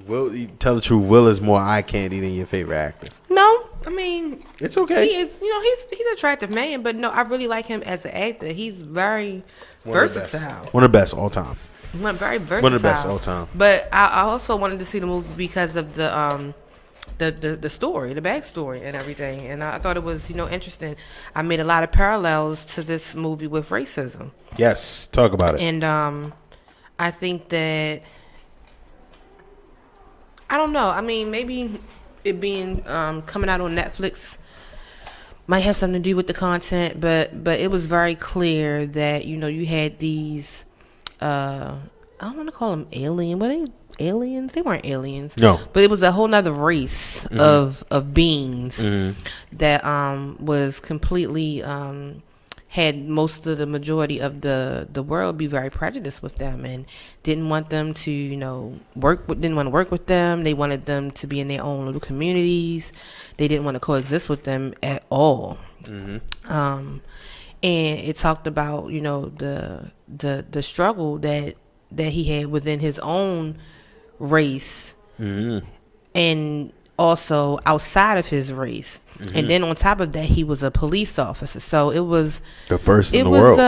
Will, tell the truth, Will is more eye candy than your favorite actor. No, I mean, it's okay. He is, he's an attractive man, but no, I really like him as an actor. He's very versatile. One of the best all time. Very versatile. One of the best all time. But I also wanted to see the movie because of the story, the backstory, and everything. And I thought it was interesting. I made a lot of parallels to this movie with racism. Yes, talk about it. And I think that. I don't know. I mean, maybe it being coming out on Netflix might have something to do with the content, but it was very clear that you had these. I don't want to call them alien. Were they aliens? They weren't aliens. No. But it was a whole nother race of beings that was completely had most of the majority of the world be very prejudiced with them and didn't want them to didn't want to work with them. They wanted them to be in their own little communities. They didn't want to coexist with them at all. And it talked about the struggle that he had within his own race and also outside of his race. And then on top of that, he was a police officer. So it was the first in the world.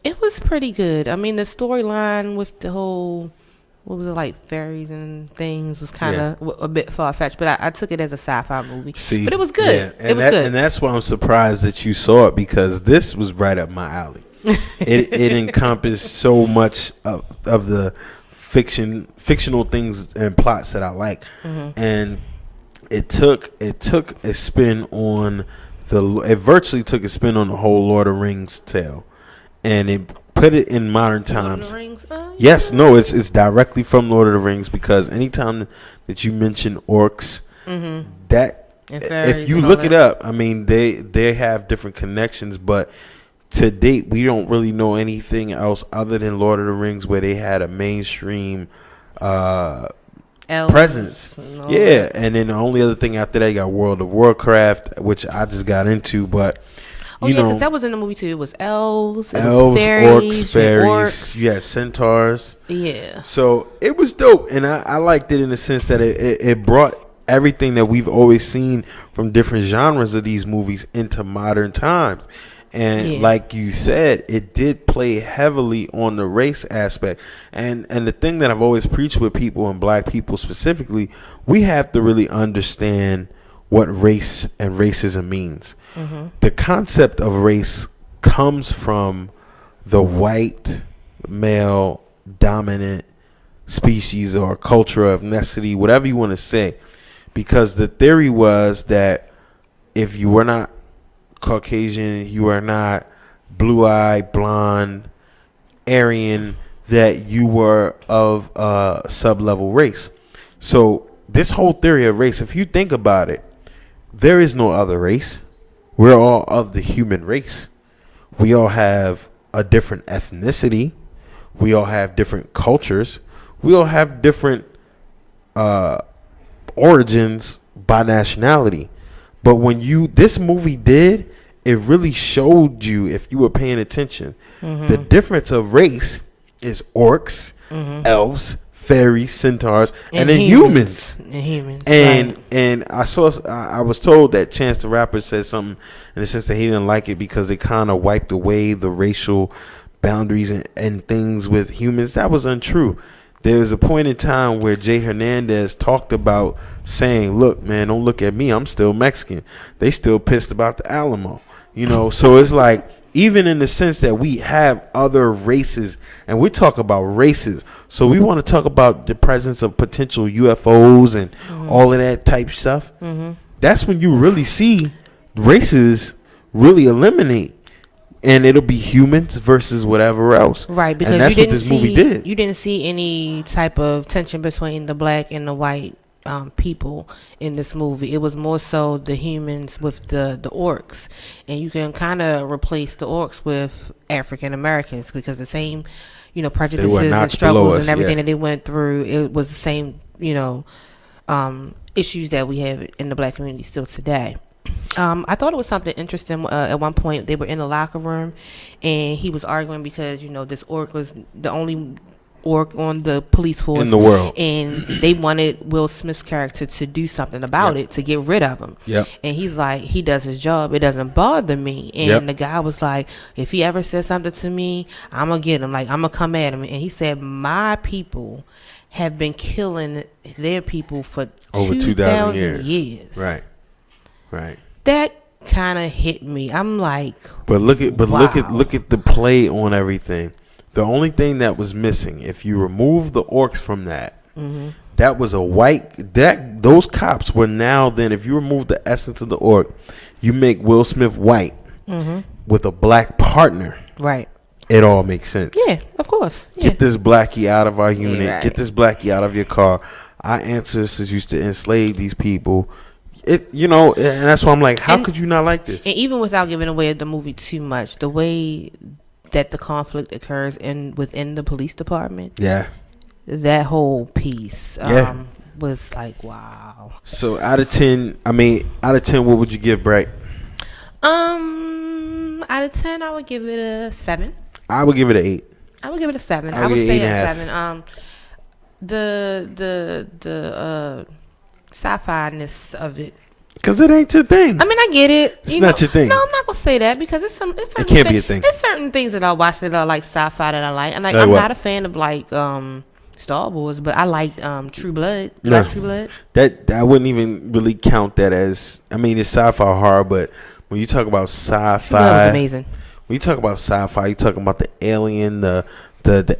It was pretty good. I mean, the storyline with the whole, what was it, like fairies and things was kind of a bit far-fetched, but I took it as a sci-fi movie. See, but it was good. Yeah. It was good. And that's why I'm surprised that you saw it, because this was right up my alley. it encompassed so much of the fictional things and plots that I like. And it took a spin on it virtually took a spin on the whole Lord of the Rings tale, and it put it in modern times. Lord of the Rings? Yes, no, it's directly from Lord of the Rings, because anytime that you mention orcs, that if you look it up, I mean they have different connections, but to date we don't really know anything else other than Lord of the Rings where they had a mainstream presence. And then the only other thing after that, you got World of Warcraft, which I just got into, but because that was in the movie too. It was elves, fairies, orcs, centaurs. Yeah. So it was dope, and I liked it in the sense that it brought everything that we've always seen from different genres of these movies into modern times. And like you said, it did play heavily on the race aspect. And the thing that I've always preached with people, and black people specifically, we have to really understand what race and racism means. The concept of race comes from the white male dominant species or culture, ethnicity, whatever you want to say. Because the theory was that if you were not Caucasian, you are not blue-eyed, blonde, Aryan, that you were of a sub-level race. So this whole theory of race, if you think about it, there is no other race. We're all of the human race. We all have a different ethnicity. We all have different cultures. We all have different origins by nationality. But when this movie did, it really showed you, if you were paying attention, the difference of race is orcs, elves, fairies, centaurs, and then humans. And I was told that Chance the Rapper said something in the sense that he didn't like it because they kind of wiped away the racial boundaries and things with humans. That was untrue. There was a point in time where Jay Hernandez talked about saying, look, man, don't look at me. I'm still Mexican. They still pissed about the Alamo. So it's like, even in the sense that we have other races, and we talk about races. So we want to talk about the presence of potential UFOs and all of that type stuff. That's when you really see races really eliminate. And it'll be humans versus whatever else. Right, because and that's what this movie did. You didn't see any type of tension between the black and the white people in this movie. It was more so the humans with the orcs, and you can kind of replace the orcs with African Americans because the same, prejudices and struggles and everything that they went through. It was the same, issues that we have in the black community still today. I thought it was something interesting. At one point, they were in the locker room, and he was arguing because this orc was the only orc on the police force in the world, and they wanted Will Smith's character to do something about it to get rid of him. And he's like, he does his job. It doesn't bother me. And the guy was like, if he ever says something to me, I'm gonna get him. Like, I'm gonna come at him. And he said, my people have been killing their people for over 2,000 years. Right. That kind of hit me. I'm like, look at the play on everything. The only thing that was missing, if you remove the orcs from that, that was a white. Those cops were now. Then, if you remove the essence of the orc, you make Will Smith white with a black partner. Right. It all makes sense. Yeah, of course. Yeah. Get this blackie out of our unit. Right. Get this blackie out of your car. Our ancestors used to enslave these people. And that's why I'm like, how could you not like this? And even without giving away the movie too much, the way that the conflict occurs within the police department, that whole piece was like, wow. So out of 10, what would you give Bright? Out of 10, I would give it a 7. I would give it an 8. I would give it a 7. I would say a 7. The sci-fi-ness of it. Because it ain't your thing. I mean, I get it. It's not your thing. No, I'm not gonna say that because it can't be a thing. There's certain things that I watch that are like sci-fi that I like, and I'm not a fan of like Star Wars, but I like True Blood. True Blood. That I wouldn't even really count that as. I mean, it's sci-fi horror, but when you talk about sci-fi, True Blood was amazing. When you talk about sci-fi, you're talking about the alien, the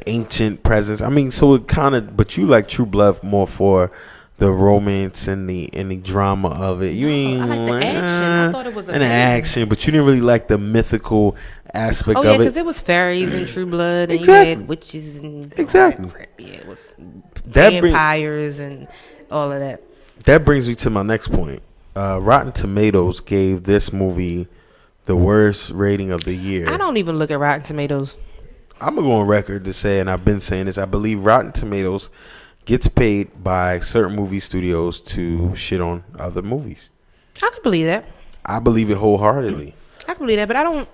ancient presence. I mean, so it kind of. But you like True Blood more for the romance and the drama of it. I like the action. I thought it was an action, but you didn't really like the mythical aspect of it. because it was fairies and True Blood, and you had witches and crap. Yeah, it was vampires and all of that. That brings me to my next point. Rotten Tomatoes gave this movie the worst rating of the year. I don't even look at Rotten Tomatoes. I'm gonna go on record to say, and I've been saying this, I believe Rotten Tomatoes gets paid by certain movie studios to shit on other movies. I can believe that. I believe it wholeheartedly. I can believe that, but I don't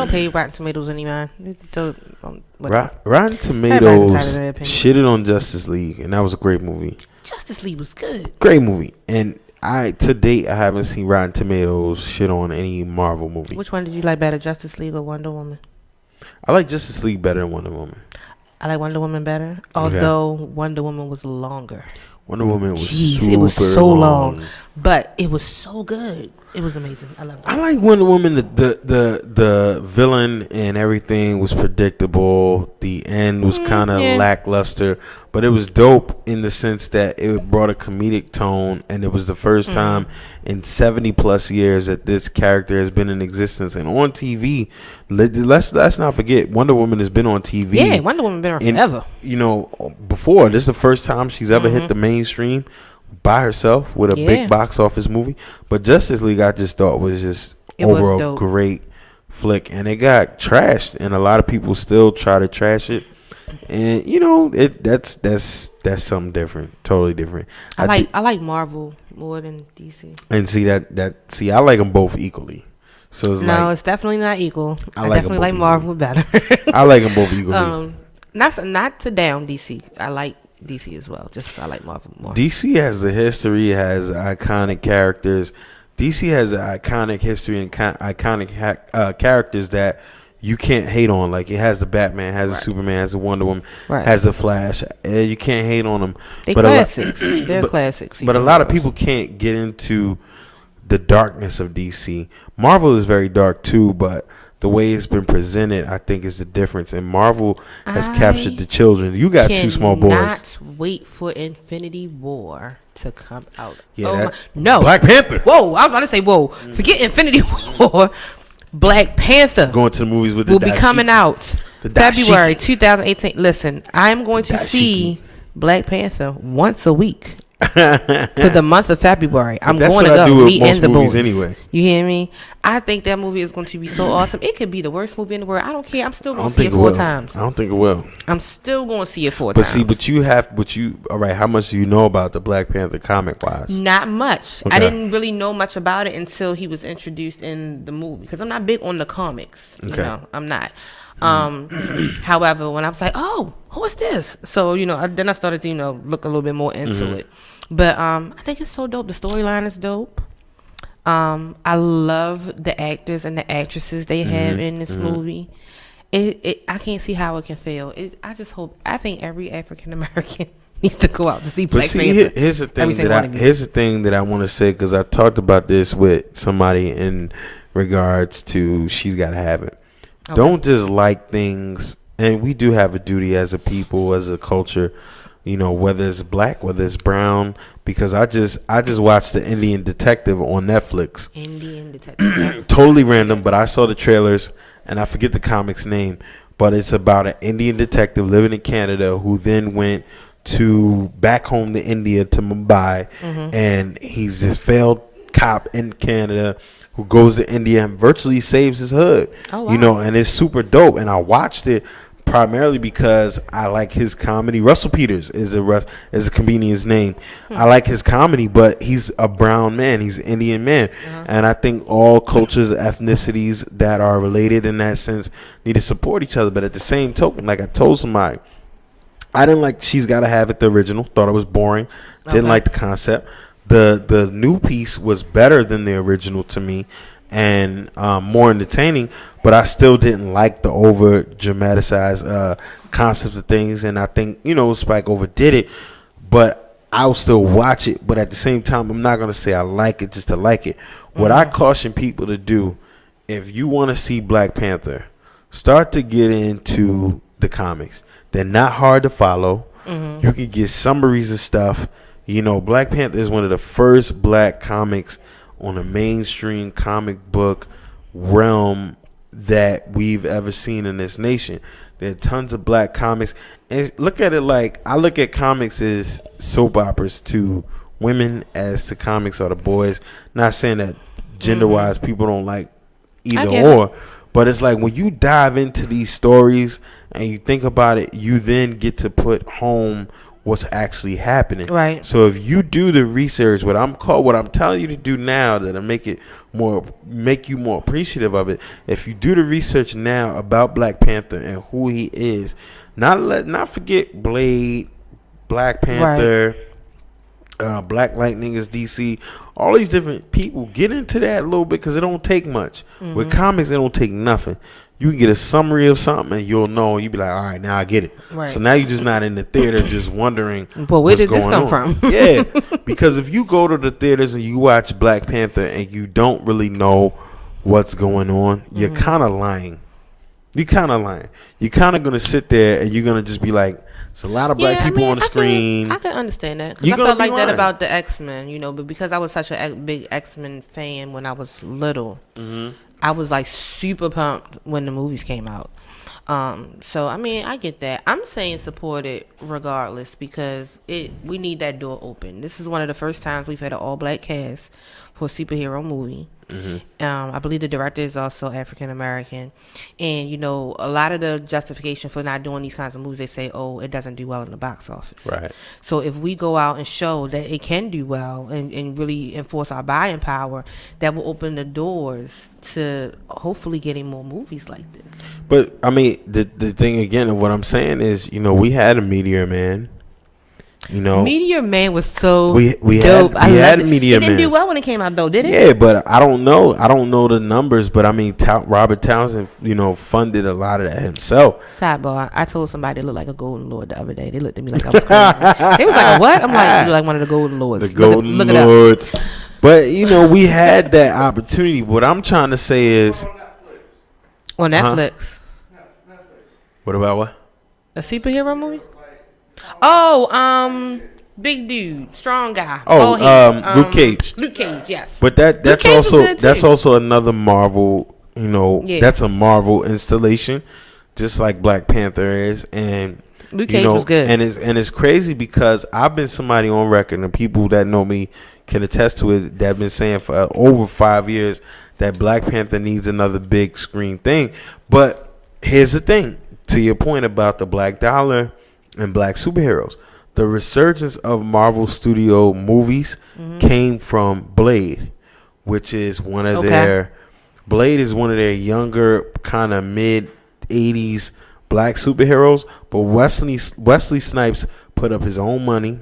pay Rotten Tomatoes anymore. Rotten Tomatoes shitted on Justice League, and that was a great movie. Justice League was good. Great movie, and to date I haven't seen Rotten Tomatoes shit on any Marvel movie. Which one did you like better, Justice League or Wonder Woman? I like Justice League better than Wonder Woman. I like Wonder Woman better, although Wonder Woman was longer. Wonder Woman was super it was so long, but it was so good. It was amazing. I loved it. I like Wonder Woman. The villain and everything was predictable. The end was kind of lackluster, but it was dope in the sense that it brought a comedic tone, and it was the first time in 70 plus years that this character has been in existence and on TV. Let's not forget, Wonder Woman has been on TV. Yeah, Wonder Woman been on forever. Before this is the first time she's ever hit the mainstream by herself with a big box office movie. But Justice League, I just thought was just overall great flick, and it got trashed, and a lot of people still try to trash it. And that's something different, totally different. I like Marvel more than DC. And see I like them both equally. So it's definitely not equal. I definitely like Marvel better. I like them both equally. Not to down DC. I like DC as well. Just I like Marvel more. DC has the history, has iconic characters. DC has an iconic history and iconic characters that you can't hate on. Like it has the Batman, has the Superman, has the Wonder Woman, has the Flash. You can't hate on them. They're classics. They're classics. But a lot of people can't get into the darkness of DC. Marvel is very dark too, but the way it's been presented, I think, is the difference. And Marvel has captured the children. You got two small boys. Not wait for Infinity War to come out. Yeah, no. Black Panther. Whoa, I was about to say, whoa. Forget Infinity War. Black Panther. Going to the movies with will be coming out February 2018. Listen, I'm going to see Black Panther once a week for the month of February. I'm going to go. Me and the boys. Anyway. You hear me? I think that movie is going to be so awesome. It could be the worst movie in the world. I don't care. I'm still going to see it 4 times. I don't think it will. I'm still going to see it 4 times. All right, how much do you know about the Black Panther comic wise? Not much. Okay. I didn't really know much about it until he was introduced in the movie because I'm not big on the comics. Okay. You know, I'm not. However, when I was like, oh, who is this? So, then I started to, look a little bit more into it. But I think it's so dope. The storyline is dope. I love the actors and the actresses they have in this movie. I can't see how it can fail. I think every African American needs to go out to see Black Panther. Here's the thing that I want to say, because I talked about this with somebody in regards to She's Gotta Have It. Okay. Don't just like things, and we do have a duty as a people, as a culture, whether it's black, whether it's brown, because I just watched the Indian Detective on Netflix. Indian Detective. Totally random, but I saw the trailers, and I forget the comic's name, but it's about an Indian detective living in Canada who then went back home to India, to Mumbai, and he's this failed cop in Canada who goes to India and virtually saves his hood. Oh, wow. And it's super dope. And I watched it primarily because I like his comedy. Russell Peters is a comedian's name. I like his comedy, but he's a brown man. He's an Indian man. And I think all cultures, ethnicities that are related in that sense need to support each other. But at the same token, like I told somebody, I didn't like She's Gotta Have It, the original. Thought it was boring. Didn't like the concept. The new piece was better than the original to me, and more entertaining, but I still didn't like the over dramatized concepts of things, and I think Spike overdid it, but I'll still watch it. But at the same time, I'm not gonna say I like it just to like it. What I caution people to do, if you want to see Black Panther, start to get into the comics. They're not hard to follow. You can get summaries of stuff. Black Panther is one of the first black comics on a mainstream comic book realm that we've ever seen in this nation. There are tons of black comics. And look at it like, I look at comics as soap operas to women as the comics are to boys. Not saying that gender-wise people don't like either or. But it's like when you dive into these stories and you think about it, you then get to put home what's actually happening. Right. So if you do the research, what I'm telling you to do now that'll make you more appreciative of it. If you do the research now about Black Panther and who he is, not forget Blade, Black Panther, Black Lightning is DC, all these different people. Get into that a little bit because it don't take much. With comics, it don't take nothing. You can get a summary of something and you'll know. You'll be like, all right, now I get it. Right. So now you're just not in the theater just wondering, but where did this come from? Yeah, because if you go to the theaters and you watch Black Panther and you don't really know what's going on, you're kind of lying. You're kind of going to sit there and you're going to just be like, it's a lot of black people on the screen. I can understand that. Because I felt like that about the X-Men, but because I was such a big X-Men fan when I was little, I was like super pumped when the movies came out. So I get that. I'm saying support it regardless because we need that door open. This is one of the first times we've had an all-black cast for a superhero movie. I believe the director is also African American, and a lot of the justification for not doing these kinds of movies, they say, oh, it doesn't do well in the box office. Right. So if we go out and show that it can do well and really enforce our buying power, that will open the doors to hopefully getting more movies like this. But the thing again of what I'm saying is, we had a Meteor Man. Meteor Man was so we dope. We had Meteor Man. It didn't do well when it came out, though, did it? Yeah, but I don't know the numbers. But Robert Townsend, funded a lot of that himself. Sidebar: I told somebody they looked like a Golden Lord the other day. They looked at me like I was crazy. They was like, "What?" I'm like, "You look like one of the Golden Lords." The Golden Lords. But we had that opportunity. What I'm trying to say is on Netflix. What about what? A superhero movie? Oh, big dude, strong guy. Luke Cage. Luke Cage, yes. But that's also another Marvel. That's a Marvel installation, just like Black Panther is. And Luke Cage was good. And it's crazy because I've been somebody on record, and people that know me can attest to it, that have been saying for over 5 years that Black Panther needs another big screen thing. But here's the thing, to your point about the black dollar and black superheroes. The resurgence of Marvel Studio movies came from Blade, which is one of their younger kind of mid 80s black superheroes. But Wesley Snipes put up his own money.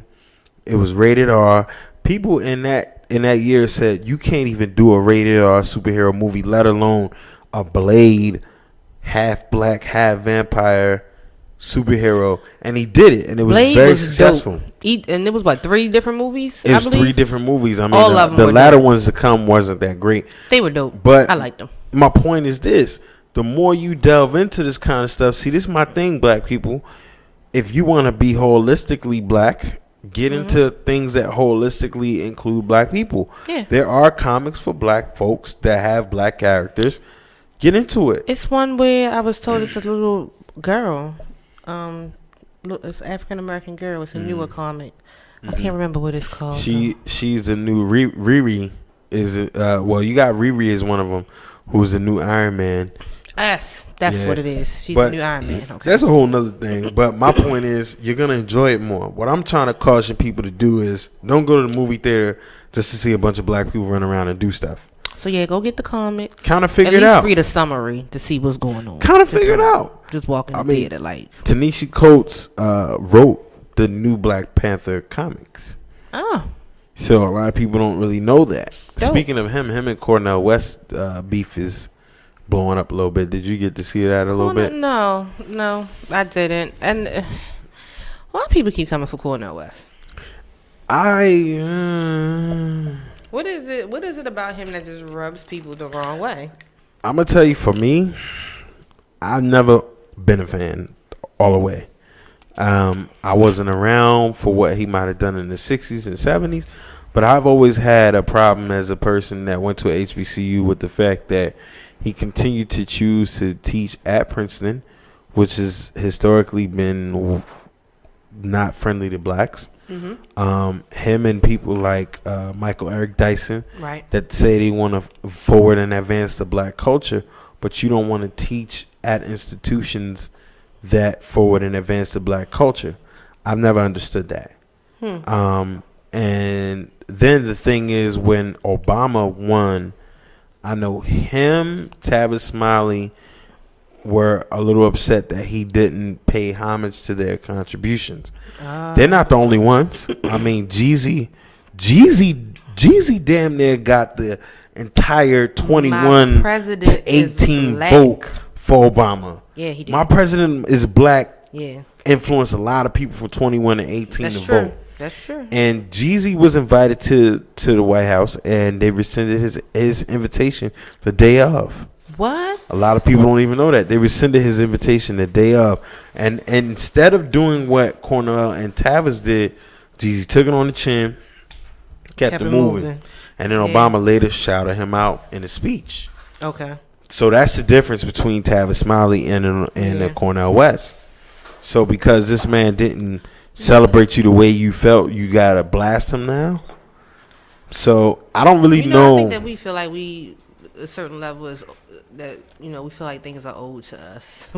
It was rated R. People in that year said you can't even do a rated R superhero movie, let alone a Blade half black, half vampire superhero, and he did it, and it was Blade very was successful. And it was 3 different movies. It was 3 different movies. I mean, all of them the latter dope. ones to come wasn't that great. They were dope, but I liked them. My point is this: the more you delve into this kind of stuff, see, this is my thing, black people. If you want to be holistically black, get into things that holistically include black people. Yeah. There are comics for black folks that have black characters. Get into it. It's one where I was told it's a little girl. It's an African American girl. It's a newer comic. I can't remember what it's called. She's the new Riri. Is it? Well, you got Riri as one of them, who's the new Iron Man. Yes, that's what it is. She's the new Iron Man. Okay. That's a whole nother thing. But my point is, you're gonna enjoy it more. What I'm trying to caution people to do is don't go to the movie theater just to see a bunch of black people run around and do stuff. So yeah, go get the comics. Kind of figure it out. At least read a summary to see what's going on. Kind of figure it out. Just walk in the theater like. Tanisha Coates wrote the new Black Panther comics. Oh. So a lot of people don't really know that. Dope. Speaking of him and Cornel West beef is blowing up a little bit. Did you get to see that a little bit? No, I didn't. And a lot of people keep coming for Cornel West. What is it? What is it about him that just rubs people the wrong way? I'm gonna tell you, for me, I've never been a fan all the way. I wasn't around for what he might have done in the 60s and 70s, but I've always had a problem as a person that went to a HBCU with the fact that he continued to choose to teach at Princeton, which has historically been not friendly to blacks. Him and people like Michael Eric Dyson, right, that say they want to forward and advance the black culture, but you don't want to teach at institutions that forward and advance the black culture. I've never understood that. And then the thing is, when Obama won, I know him, Tavis Smiley were a little upset that he didn't pay homage to their contributions. They're not the only ones. I mean, Jeezy damn near got the entire 21 to 18 vote for Obama. Yeah, he did. My president is black. Yeah. Influenced a lot of people from 21 to 18 to vote. That's true. And Jeezy was invited to the White House, and they rescinded his invitation the day of. What? A lot of people don't even know that. They rescinded his invitation the day of. And instead of doing what Cornel and Tavis did, Jeezy took it on the chin, kept it moving. And then Obama later shouted him out in a speech. Okay. So that's the difference between Tavis Smiley and Cornel West. So because this man didn't celebrate you the way you felt, you got to blast him now? So I don't really know. I think that we feel like a certain level is that, we feel like things are owed to us.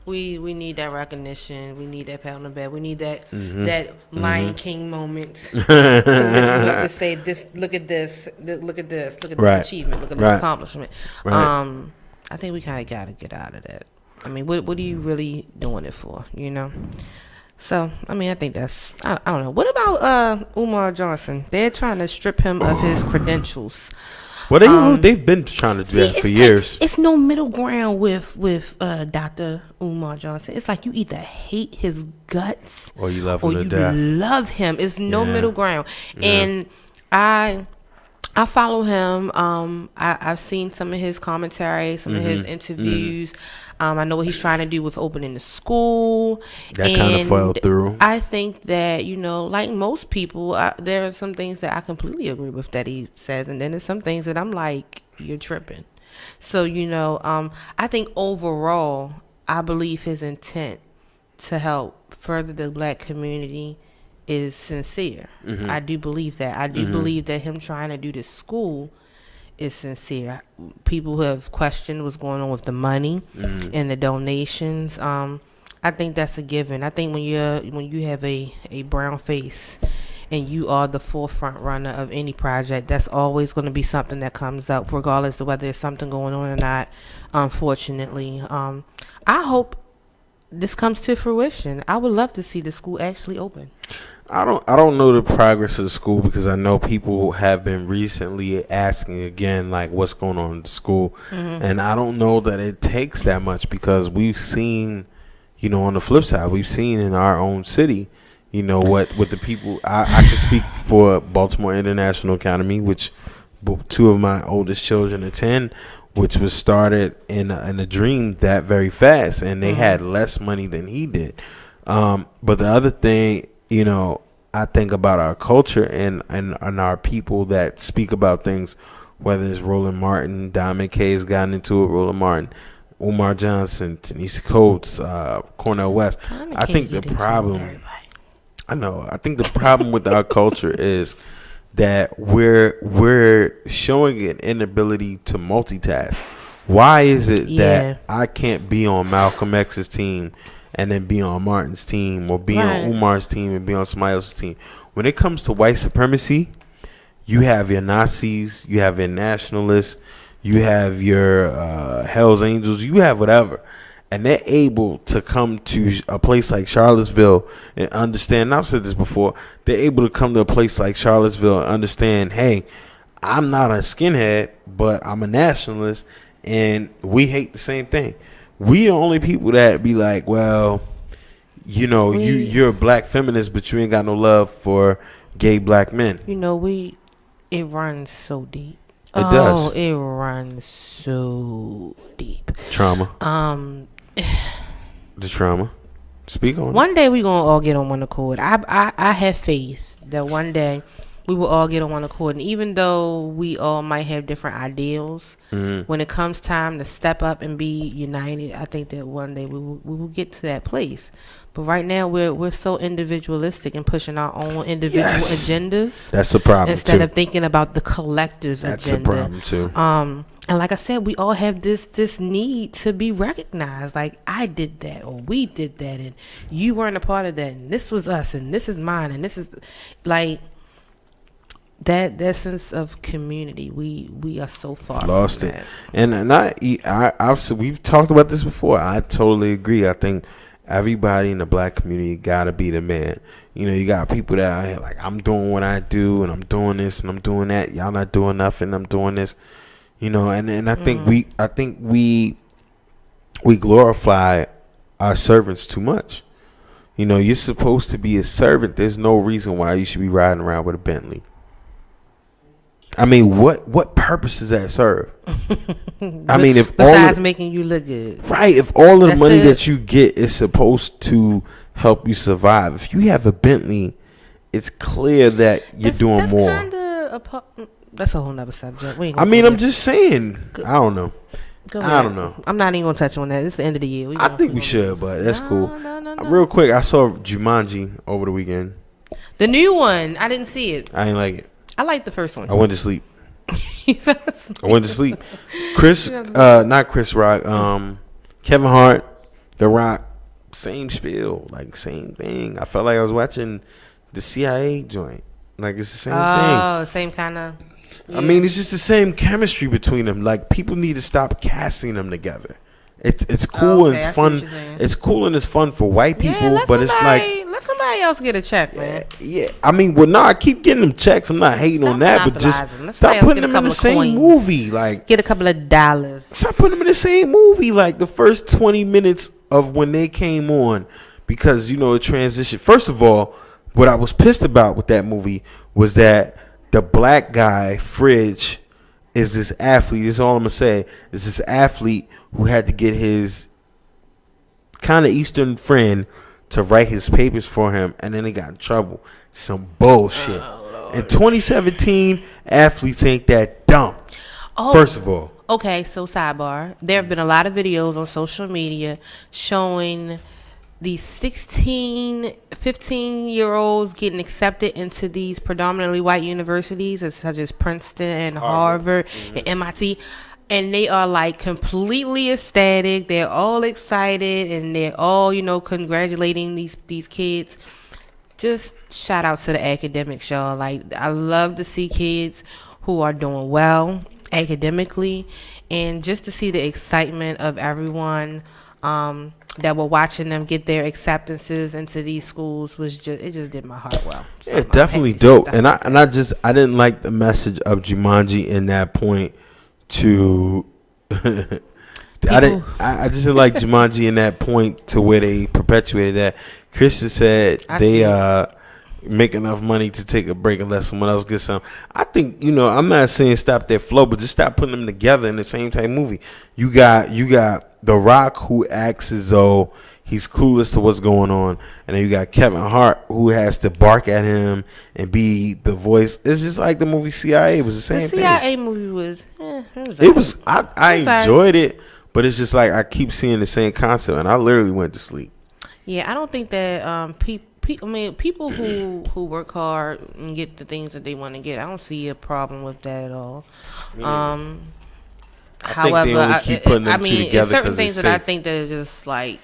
We need that recognition. We need that pat on the back. We need that Lion King moment to say this. Look at this. Look at this. Look at this achievement. Look at this accomplishment. Right. I think we kind of got to get out of that. I mean, what are you really doing it for? So, I mean, I think that's, I don't know. What about Umar Johnson? They're trying to strip him of his credentials. Well, they've been trying to do that for years. It's no middle ground with Dr. Umar Johnson. It's like you either hate his guts or you love him to death. Love him. It's no middle ground. Yeah. And I follow him. I've seen some of his commentary, some of his interviews. I know what he's trying to do with opening the school. That kind of fell through. I think that, like most people, there are some things that I completely agree with that he says. And then there's some things that I'm like, you're tripping. So, I think overall, I believe his intent to help further the black community is sincere. I do believe that. I do believe that him trying to do this school is sincere. People who have questioned what's going on with the money and the donations, I think that's a given. I think when you have a brown face and you are the forefront runner of any project, that's always going to be something that comes up, regardless of whether there's something going on or not. Unfortunately, I hope this comes to fruition. I would love to see the school actually open. I don't know the progress of the school, because I know people have been recently asking again, like, what's going on in the school, and I don't know that it takes that much, because we've seen, on the flip side, we've seen in our own city, what the people. I can speak for Baltimore International Academy, which 2 of my oldest children attend, which was started in a dream that very fast, and they had less money than he did. But the other thing, I think about our culture and our people that speak about things, whether it's Roland Martin, Diamond K has gotten into it, Roland Martin, Umar Johnson, Tanisha Coates, Cornel West. I think the problem with our culture is that we're showing an inability to multitask. Why is it that I can't be on Malcolm X's team and then be on Martin's team, or be on Umar's team and be on somebody else's team? When it comes to white supremacy, you have your Nazis, you have your nationalists, you have your Hell's Angels, you have whatever. And they're able to come to a place like Charlottesville and understand, and I've said this before, they're able to come to a place like Charlottesville and understand, hey, I'm not a skinhead, but I'm a nationalist, and we hate the same thing. We the only people that be like, well, you're a black feminist, but you ain't got no love for gay black men. It runs so deep. It does. It runs so deep. Trauma. The trauma. Speak on it. One day we gonna all get on one accord. I have faith that one day we will all get on one accord, and even though we all might have different ideals, when it comes time to step up and be united, I think that one day we will get to that place. But right now we're so individualistic and pushing our own individual agendas. That's a problem instead of thinking about the collective agenda. That's a problem too. And like I said, we all have this need to be recognized. Like, I did that, or we did that, and you weren't a part of that, and this was us, and this is mine, and this is like that sense of community. We are so far lost from it. that. And we've talked about this before. I totally agree. I think everybody in the black community gotta be the man. You got people that are like, I'm doing what I do, and I'm doing this, and I'm doing that. Y'all not doing nothing. I'm doing this. And I think we glorify our servants too much. You're supposed to be a servant. There's no reason why you should be riding around with a Bentley. I mean, what purpose does that serve? I mean, if besides making you look good, right? If all of the money that you get is supposed to help you survive, if you have a Bentley, it's clear that you're doing more. That's a whole nother subject. I'm just saying. I don't know. I don't know. I'm not even gonna touch on that. It's the end of the year. I think we should, but that's cool. No. Real quick, I saw Jumanji over the weekend. The new one. I didn't see it. I ain't like it. I liked the first one. I went to sleep. I went to sleep. Not Chris Rock. Kevin Hart, The Rock, same spiel, like same thing. I felt like I was watching the CIA joint. Like, it's the same thing. Oh, same kind of. I mean, it's just the same chemistry between them. Like, people need to stop casting them together. It's cool and it's fun. It's cool and it's fun for white people, but it's like, let somebody else get a check, man. Yeah. I mean, I keep getting them checks. I'm not hating on that, but just stop putting them in the same movie. Like, get a couple of dollars. Stop putting them in the same movie. Like, the first 20 minutes of when they came on, because it transition. First of all, what I was pissed about with that movie was that the black guy, Fridge, is this athlete. This is all I'm going to say. Is this athlete who had to get his kind of Eastern friend to write his papers for him, and then he got in trouble. Some bullshit. In 2017, athletes ain't that dumb. First of all. Okay, so sidebar. There have been a lot of videos on social media showing these 16, 15-year-olds getting accepted into these predominantly white universities, such as Princeton and Harvard and MIT. And they are like completely ecstatic. They're all excited and they're all, congratulating these kids. Just shout out to the academics, y'all. Like, I love to see kids who are doing well academically, and just to see the excitement of everyone that were watching them get their acceptances into these schools it just did my heart well. So it's definitely dope. And I didn't like the message of Jumanji in that point to I just didn't like Jumanji in that point to where they perpetuated that. Kristen said they make enough money to take a break and let someone else get some. I think, I'm not saying stop their flow, but just stop putting them together in the same type movie. You got The Rock, who acts as though he's clueless to what's going on, and then you got Kevin Hart, who has to bark at him and be the voice. It's just like the movie CIA. It was the same thing. The CIA movie was. I enjoyed it, but it's just like I keep seeing the same concept, and I literally went to sleep. Yeah, I don't think that people who work hard and get the things that they want to get, I don't see a problem with that at all. However, it's certain things that I think that are just like.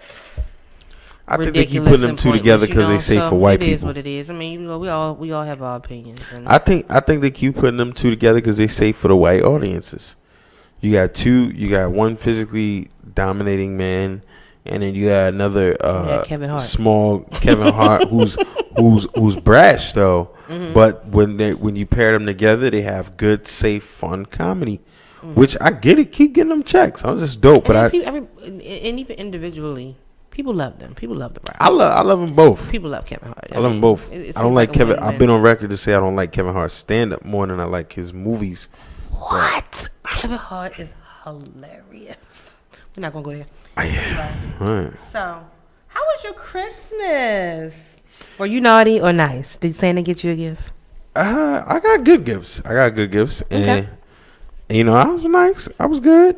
I think they keep putting them two together because they safe for white people. It is what it is. I mean, we all have our opinions. And I think they keep putting them two together because they safe for the white audiences. You got one physically dominating man, and then you got another Kevin Hart. Small Kevin Hart who's brash though. Mm-hmm. But when you pair them together, they have good, safe, fun comedy. Mm-hmm. Which I get it. Keep getting them checks. I'm just dope. And even individually. People love them. People love The Rock. I love them both. People love Kevin Hart. I love them both. I don't like Kevin. I've been on record to say I don't like Kevin Hart's stand-up more than I like his movies. What? Kevin Hart is hilarious. We're not going to go there. Yeah. Right. So, how was your Christmas? Were you naughty or nice? Did Santa get you a gift? I got good gifts. Okay. And I was nice. I was good.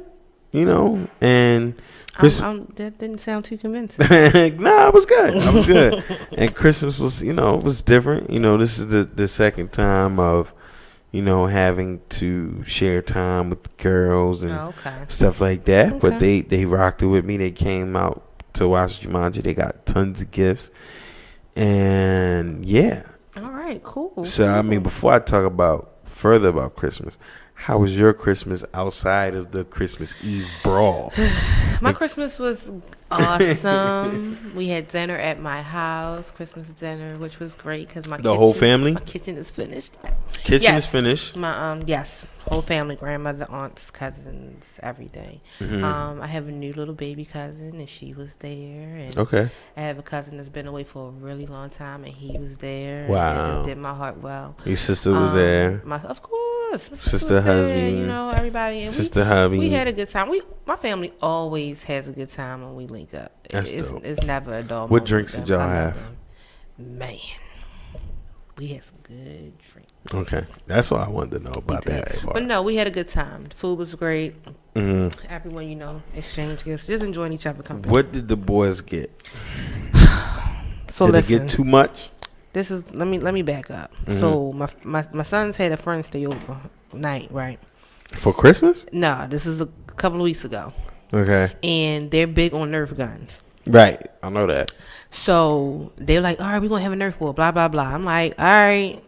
And that didn't sound too convincing. Nah, I was good. And Christmas was, it was different. This is the second time of, having to share time with the girls and stuff like that. Okay. But they rocked it with me. They came out to watch Jumanji. They got tons of gifts. And yeah. All right, cool. So, I mean, before I talk further about Christmas, how was your Christmas outside of the Christmas Eve brawl? My Christmas was awesome. We had dinner at my house, Christmas dinner, which was great because whole family? My kitchen is finished. Yes. Kitchen is finished. My whole family, grandmother, aunts, cousins, everything. Mm-hmm. I have a new little baby cousin, and she was there. And okay. I have a cousin that's been away for a really long time, and he was there. Wow. And it just did my heart well. Your sister was there. Of course. Sister husband. Everybody. And sister hubby. We had a good time. My family always has a good time when we link up. It's never a dull moment. What drinks did y'all have? Man, we had some good drinks. Okay, that's all I wanted to know about that. But no, we had a good time. The food was great. Mm-hmm. Everyone, exchanged gifts, just enjoying each other's company. What did the boys get? Did they get too much? This is let me back up. Mm-hmm. So my sons had a friend stay over night, right? For Christmas? No, this is a couple of weeks ago. Okay. And they're big on Nerf guns. Right, I know that. So they're like, all right, we're gonna have a Nerf war, blah blah blah. I'm like, all right.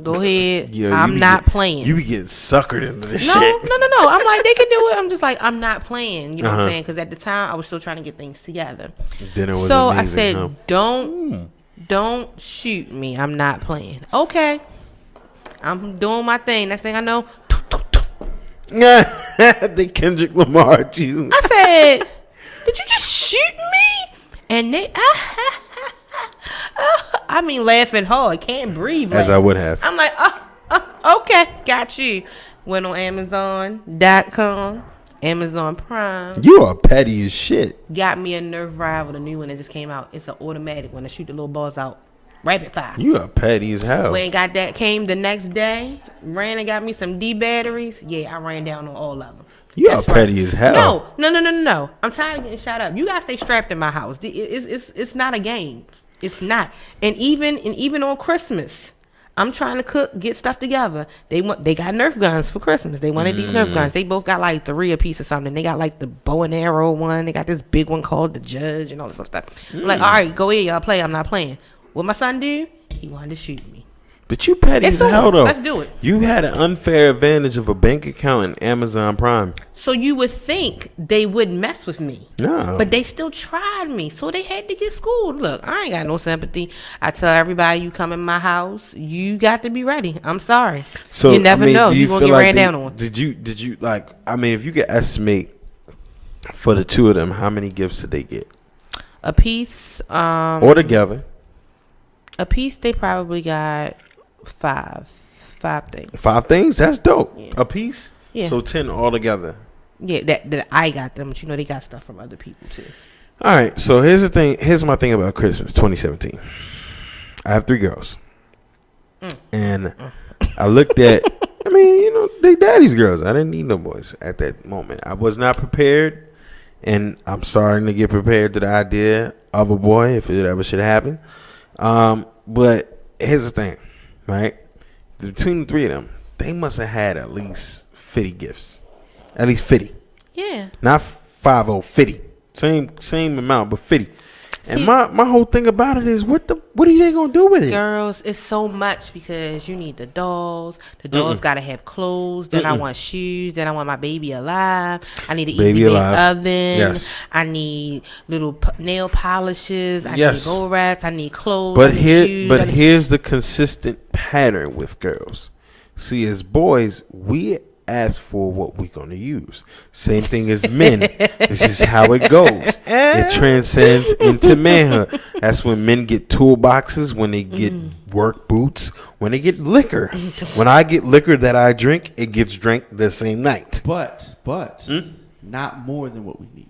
Go ahead. I'm not playing. You be getting suckered into this shit. No. I'm like, they can do it. I'm just like, I'm not playing. You know what I'm saying? Because at the time, I was still trying to get things together. Dinner was so amazing, I said, don't shoot me. I'm not playing. Okay. I'm doing my thing. Next thing I know, they Kendrick Lamar you. I said, did you just shoot me? And they, I mean, laughing hard. Can't breathe. As I would have. I'm like, okay, got you. Went on Amazon.com, Amazon Prime. You are petty as shit. Got me a Nerf rival, the new one that just came out. It's an automatic one to shoot the little balls out. Rapid fire. You are petty as hell. When got that, came the next day, ran and got me some D batteries. Yeah, I ran down on all of them. You are petty as hell. No. I'm tired of getting shot up. You gotta stay strapped in my house. It's not a game. It's not. And even on Christmas, I'm trying to get stuff together. They got Nerf guns for Christmas. They wanted these Nerf guns. They both got like 3 a piece or something. They got like the bow and arrow one. They got this big one called the Judge and all this stuff. I'm like, all right, go ahead, y'all play. I'm not playing. What my son do? He wanted to shoot me. But you petty as hell, though. Let's do it. You had an unfair advantage of a bank account and Amazon Prime. So you would think they wouldn't mess with me. No. But they still tried me. So they had to get schooled. Look, I ain't got no sympathy. I tell everybody, you come in my house, you got to be ready. I'm sorry. So you never know. You're going to get ran down on. Did you like, I mean, if you could estimate for the two of them, how many gifts did they get? A piece. Or together. A piece, they probably got 5 things. 5 things? That's dope. Yeah. A piece? Yeah. So 10 altogether. Yeah, that I got them, but they got stuff from other people too. All right, so here's the thing. Here's my thing about Christmas 2017. I have 3 girls. And I looked at, I mean, they daddy's girls. I didn't need no boys at that moment. I was not prepared, and I'm starting to get prepared to the idea of a boy if it ever should happen. But here's the thing, right? Between the 3 of them, they must have had at least 50 gifts. At least 50. Yeah. Not 50, 50. Same amount, but 50. See, and my whole thing about it is, what are they gonna do with it? Girls, it's so much because you need the dolls. The dolls gotta have clothes. Then I want shoes. Then I want my baby alive. I need an easy bake oven. Yes. I need little nail polishes. I Yes. need bowl rats. I need clothes. But I need shoes. Here's the consistent pattern with girls. See, as boys, we ask for what we're going to use. Same thing as men. This is how it goes. It transcends into manhood. That's when men get toolboxes, when they get work boots, when they get liquor. When I get liquor that I drink, it gets drank the same night. But not more than what we need.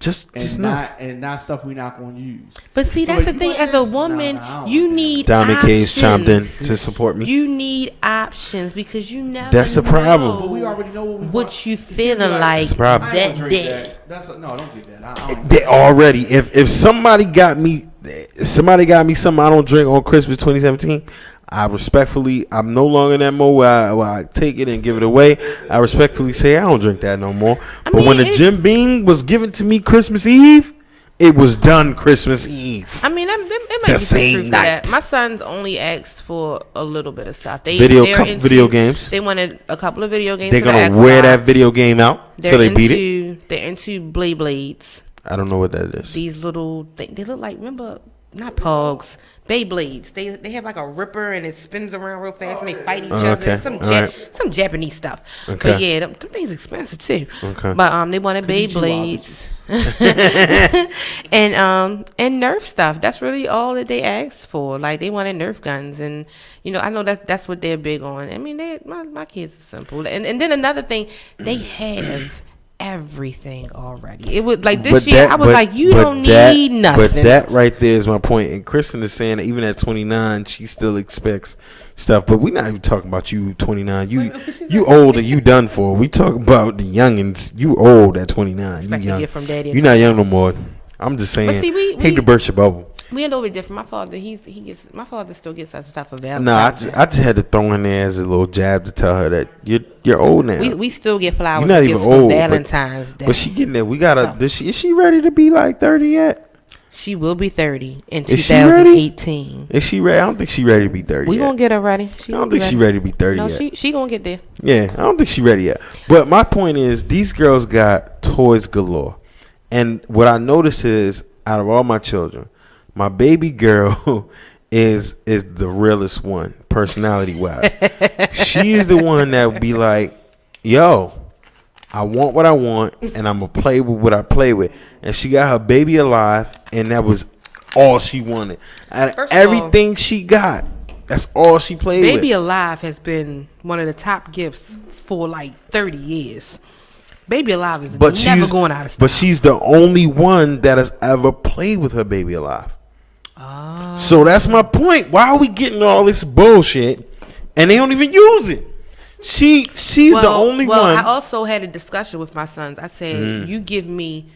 Just not stuff we're not going to use. But see, that's the thing. As a woman, you need Diamond options. K's chimed in to support me. You need options because you never. That's the problem. But we already know what you feeling like problem. that day. No, don't get that. They already. If somebody got me something I don't drink on Christmas 2017. I'm no longer in that mode where I take it and give it away. I respectfully say I don't drink that no more. But when the Jim Beam was given to me Christmas Eve, it was done Christmas Eve. I mean, it might be some truth to that. My sons only asked for a little bit of stuff. Video games. They wanted a couple of video games. They're gonna wear that video game out so they beat it. They're into Blades. I don't know what that is. These little, they look like, remember, not Pogs. Beyblades. They have like a ripper and it spins around real fast and they fight each other. Some Japanese stuff. Okay. But yeah, them things expensive too. Okay. But they wanted Beyblades. and Nerf stuff. That's really all that they asked for. Like they wanted Nerf guns, and I know that's what they're big on. I mean, my kids are simple. And then another thing, they have everything already. It would like this year. I was like, you don't need nothing. But that right there is my point. And Kristen is saying that even at 29, she still expects stuff. But we're not even talking about you 29. You old and you done for. We talk about the youngins. You old at 29. You young. From daddy. You're not young no more. I'm just saying. But see, hate to burst your bubble. We a little bit different. My father still gets us stuff available. No, I just had to throw in there as a little jab to tell her that you're old now. We still get flowers. You're not even old. Valentine's Day. But she getting there. We gotta. Is she ready to be like 30 yet? She will be 30 in 2018. Is she ready? I don't think she's ready to be 30 We gonna get her ready. I don't think she's ready to be 30 yet. No, she gonna get there. Yeah, I don't think she's ready yet. But my point is, these girls got toys galore. And what I notice is, out of all my children, my baby girl is the realest one, personality wise. She is the one that would be like, yo, I want what I want, and I'm going to play with what I play with. And she got her baby alive, and that was all she wanted. And everything she got, that's all she played with. Baby alive has been one of the top gifts for like 30 years. Baby alive is never going out of style. But she's the only one that has ever played with her baby alive. Oh. So that's my point. Why are we getting all this bullshit and they don't even use it? She's the only one. I also had a discussion with my sons. I said, you give me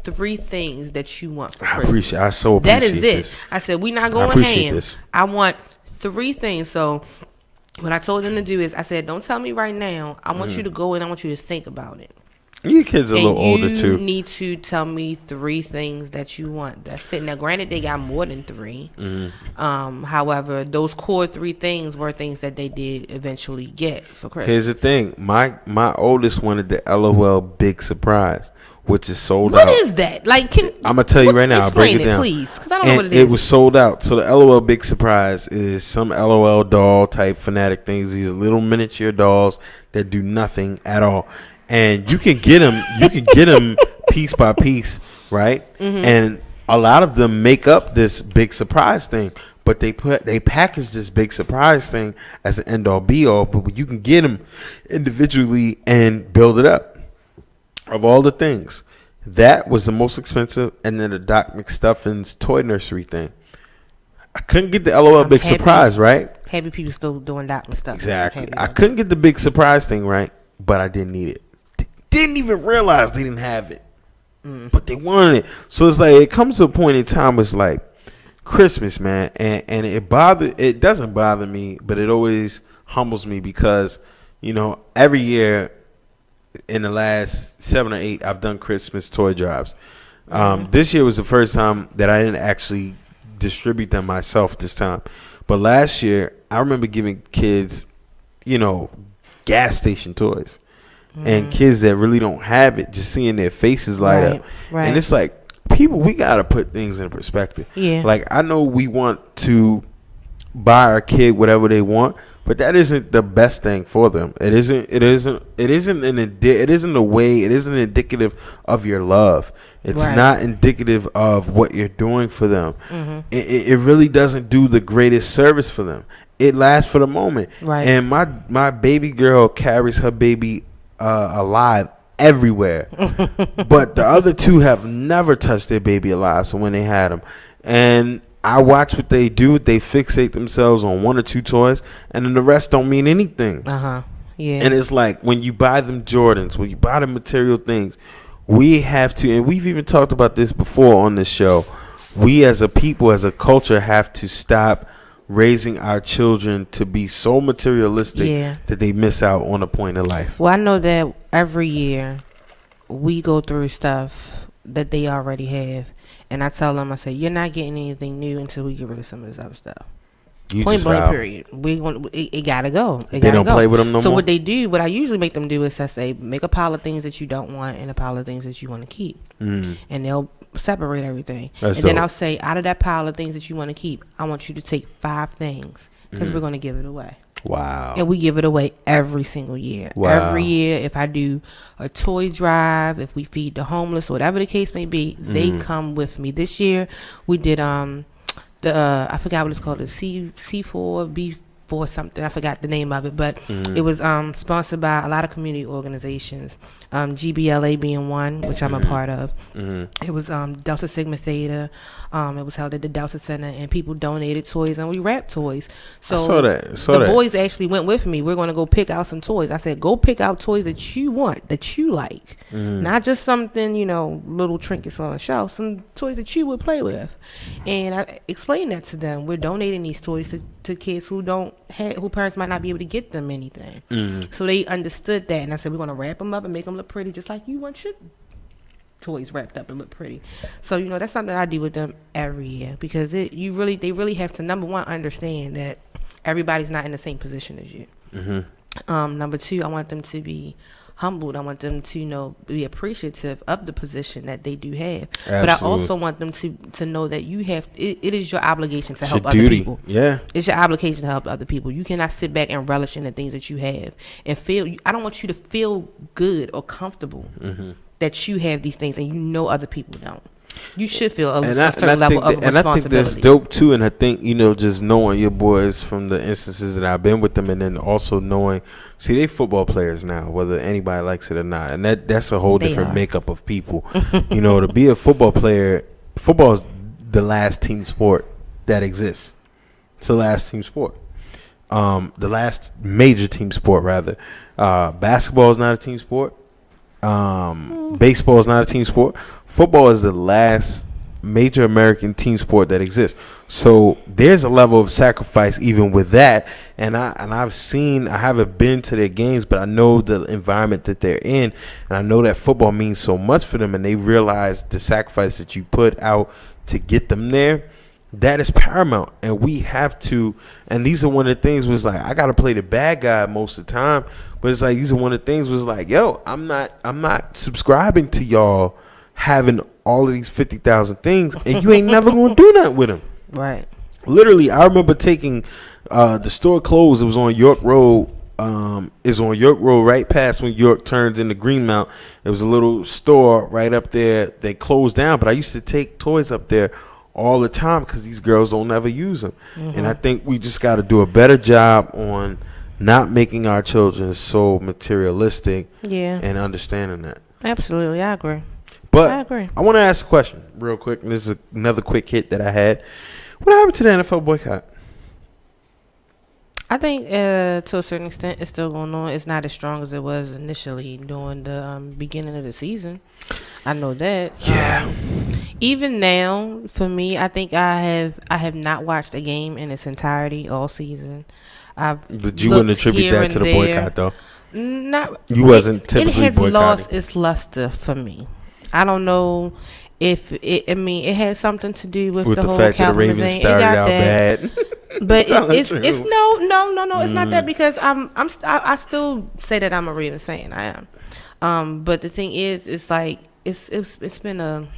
3 things that you want for Christmas. I so appreciate that is it. This. I said, we're not going ham. I want 3 things. So what I told them to do is, I said, don't tell me right now. I want you to go and I want you to think about it. Your kids are a little older too. You need to tell me 3 things that you want. That's it. Now, granted, they got more than 3. However, those core 3 things were things that they did eventually get for Christmas. Here's the thing: my oldest wanted the LOL Big Surprise, which is sold What out. is that? Like, I'm gonna tell you right now. I'll break it down, please, because I don't know what it is. It was sold out. So the LOL Big Surprise is some LOL doll type fanatic things. These little miniature dolls that do nothing at all. And you can get them. You can get them piece by piece, right? And a lot of them make up this big surprise thing, but they package this big surprise thing as an end all be all. But you can get them individually and build it up. Of all the things, that was the most expensive, and then the Doc McStuffins toy nursery thing. I couldn't get the LOL Big Surprise, right? Happy people still doing Doc McStuffins. Exactly. I couldn't get the big surprise thing right, but I didn't need it. Didn't even realize they didn't have it, but they wanted it. So it's like it comes to a point in time. It's like Christmas, man, and it doesn't bother me, but it always humbles me because every year in the last 7 or 8 I've done Christmas toy drives. This year was the first time that I didn't actually distribute them myself this time, but last year I remember giving kids gas station toys. And kids that really don't have it, just seeing their faces light up. Right. And it's like, people, we got to put things in perspective. Yeah. Like, I know we want to buy our kid whatever they want, but that isn't the best thing for them. It isn't indicative of your love. It's not indicative of what you're doing for them. It really doesn't do the greatest service for them. It lasts for the moment. Right. And my baby girl carries her baby alive everywhere, but the other 2 have never touched their baby alive. So when they had them, and I watch what they do, they fixate themselves on 1 or 2 toys, and then the rest don't mean anything. Yeah. And it's like when you buy them Jordans, when you buy the material things, we have to, and we've even talked about this before on this show. We as a people, as a culture, have to stop raising our children to be so materialistic that they miss out on a point in life. Well, I know that every year we go through stuff that they already have, and I tell them, I say, you're not getting anything new until we get rid of some of this other stuff. Point blank, period. It gotta go. They don't play with them no more. So what they do, what I usually make them do is I say, make a pile of things that you don't want and a pile of things that you want to keep, and they'll separate everything. Then I'll say, out of that pile of things that you want to keep, I want you to take 5 things because we're going to give it away. Wow. And we give it away every single year. Wow. Every year, if I do a toy drive, if we feed the homeless, whatever the case may be, they come with me. This year we did I forgot what it's called, the C4 B4 something. I forgot the name of it, but it was sponsored by a lot of community organizations. GBLA being one, which I'm a part of. It was Delta Sigma Theta. It was held at the Delta Center, and people donated toys, and we wrapped toys. So I saw that. Boys actually went with me. We're going to go pick out some toys. I said, go pick out toys that you want, that you like. Not just something, little trinkets on a shelf, some toys that you would play with. And I explained that to them. We're donating these toys to kids who who parents might not be able to get them anything. So they understood that, and I said, we're going to wrap them up and make them look pretty, just like you want your toys wrapped up and look pretty. So that's something I do with them every year, because they really have to, number one, understand that everybody's not in the same position as you. Number 2, I want them to be humbled. I want them to be appreciative of the position that they do have. Absolutely. But I also want them to know that it is your obligation to help other people. Yeah, it's your obligation to help other people. You cannot sit back and relish in the things that you have and feel. I don't want you to feel good or comfortable that you have these things and other people don't. You should feel a certain level of responsibility. And I think that's dope too. And I think, just knowing your boys from the instances that I've been with them, and then also knowing, they football players now, whether anybody likes it or not. And that's a whole different makeup of people. To be a football player, football is the last team sport that exists. It's the last team sport. the last major team sport rather. Basketball is not a team sport. Baseball is not a team sport. Football is the last major American team sport that exists. So there's a level of sacrifice even with that. And I haven't been to their games, but I know the environment that they're in, and I know that football means so much for them, and they realize the sacrifice that you put out to get them there. That is paramount, and we have to. And these are one of the things was like I gotta play the bad guy most of the time, but it's like these are one of the things was like, yo, I'm not subscribing to y'all having all of these 50,000 things, and you ain't never gonna do nothing with them. Right. Literally, I remember taking the store closed. It was on York Road. It's on York Road, right past when York turns into Greenmount. There was a little store right up there. They closed down, but I used to take toys up there all the time because these girls don't ever use them. Mm-hmm. And I think we just got to do a better job on not making our children so materialistic. Yeah. And understanding that. Absolutely, I agree. But I agree. I want to ask a question real quick. And this is another quick hit that I had. What happened to the NFL boycott? I think to a certain extent it's still going on. It's not as strong as it was initially during the beginning of the season. I know that. Yeah. Even now, for me, I think I have not watched a game in its entirety all season. But you wouldn't attribute that to the boycott, though. Not. You wasn't typically boycotting. It has lost its luster for me. I don't know if it. I mean, it had something to do with the whole fact that the Ravens thing. started out bad. But it's no. It's not that because I still say that I'm a Ravens fan. I am. But the thing is, it's like it's been a.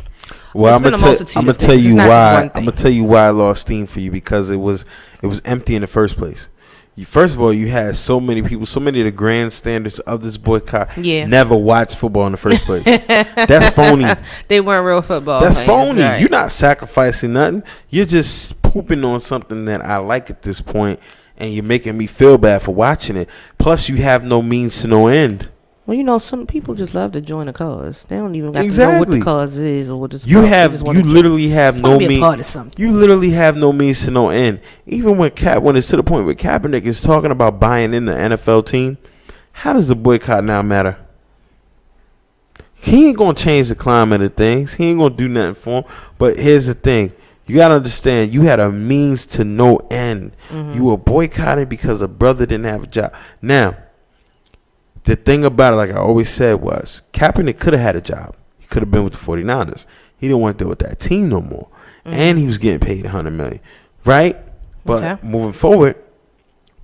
Well, I'm gonna tell you why. I'm gonna tell you why I lost steam for you, because it was empty in the first place. First of all, you had so many people, so many of the grand standards of this boycott never watched football in the first place. That's phony. They weren't real football. That's phony. Right. You're not sacrificing nothing. You're just pooping on something that I like at this point, and you're making me feel bad for watching it. Plus, you have no means to no end. Well, you know, some people just love to join a cause. They don't even got to know what the cause is or what it's you literally have no means. You literally have no means to no end. Even when it's to the point where Kaepernick is talking about buying in the NFL team, how does the boycott now matter? He ain't gonna change the climate of things. He ain't gonna do nothing for him. But here's the thing. You got to understand, you had a means to no end. Mm-hmm. You were boycotting because a brother didn't have a job. Now, the thing about it, like I always said, was Kaepernick could have had a job. He could have been with the 49ers. He didn't want to deal with that team no more. Mm-hmm. And he was getting paid $100 million. Right? But moving forward,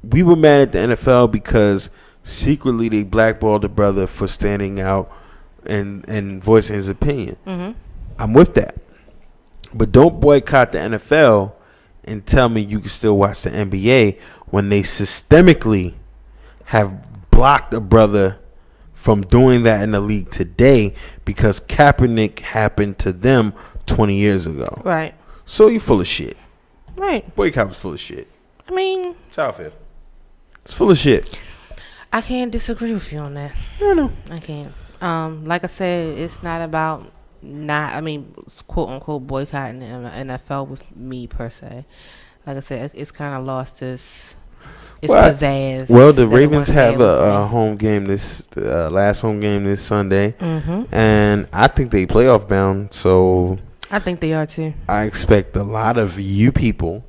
we were mad at the NFL because secretly they blackballed the brother for standing out and voicing his opinion. Mm-hmm. I'm with that. But don't boycott the NFL and tell me you can still watch the NBA when they systemically have blocked a brother from doing that in the league today because Kaepernick happened to them 20 years ago. Right. So you're full of shit. Right. Boycott was full of shit. I mean, it's how I feel. It's full of shit. I can't disagree with you on that. I know. I can't. Like I said, it's not about quote unquote boycotting the NFL with me per se. Like I said, it's kind of lost its pizzazz. Well, the Ravens have a home game last home game this Sunday, mm-hmm. and I think they playoff bound. So I think they are too. I expect a lot of you people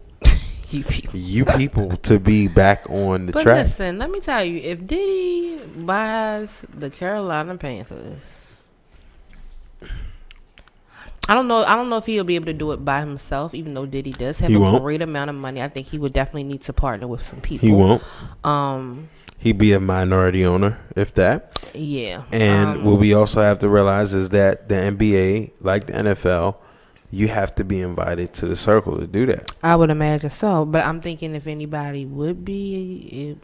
to be back on the track. But listen, let me tell you, if Diddy buys the Carolina Panthers, I don't know if he'll be able to do it by himself, even though Diddy does have a great amount of money. I think he would definitely need to partner with some people. He won't. He'd be a minority owner, if that. Yeah. And what we also have to realize is that the NBA, like the NFL, you have to be invited to the circle to do that. I would imagine so, but I'm thinking if anybody would be,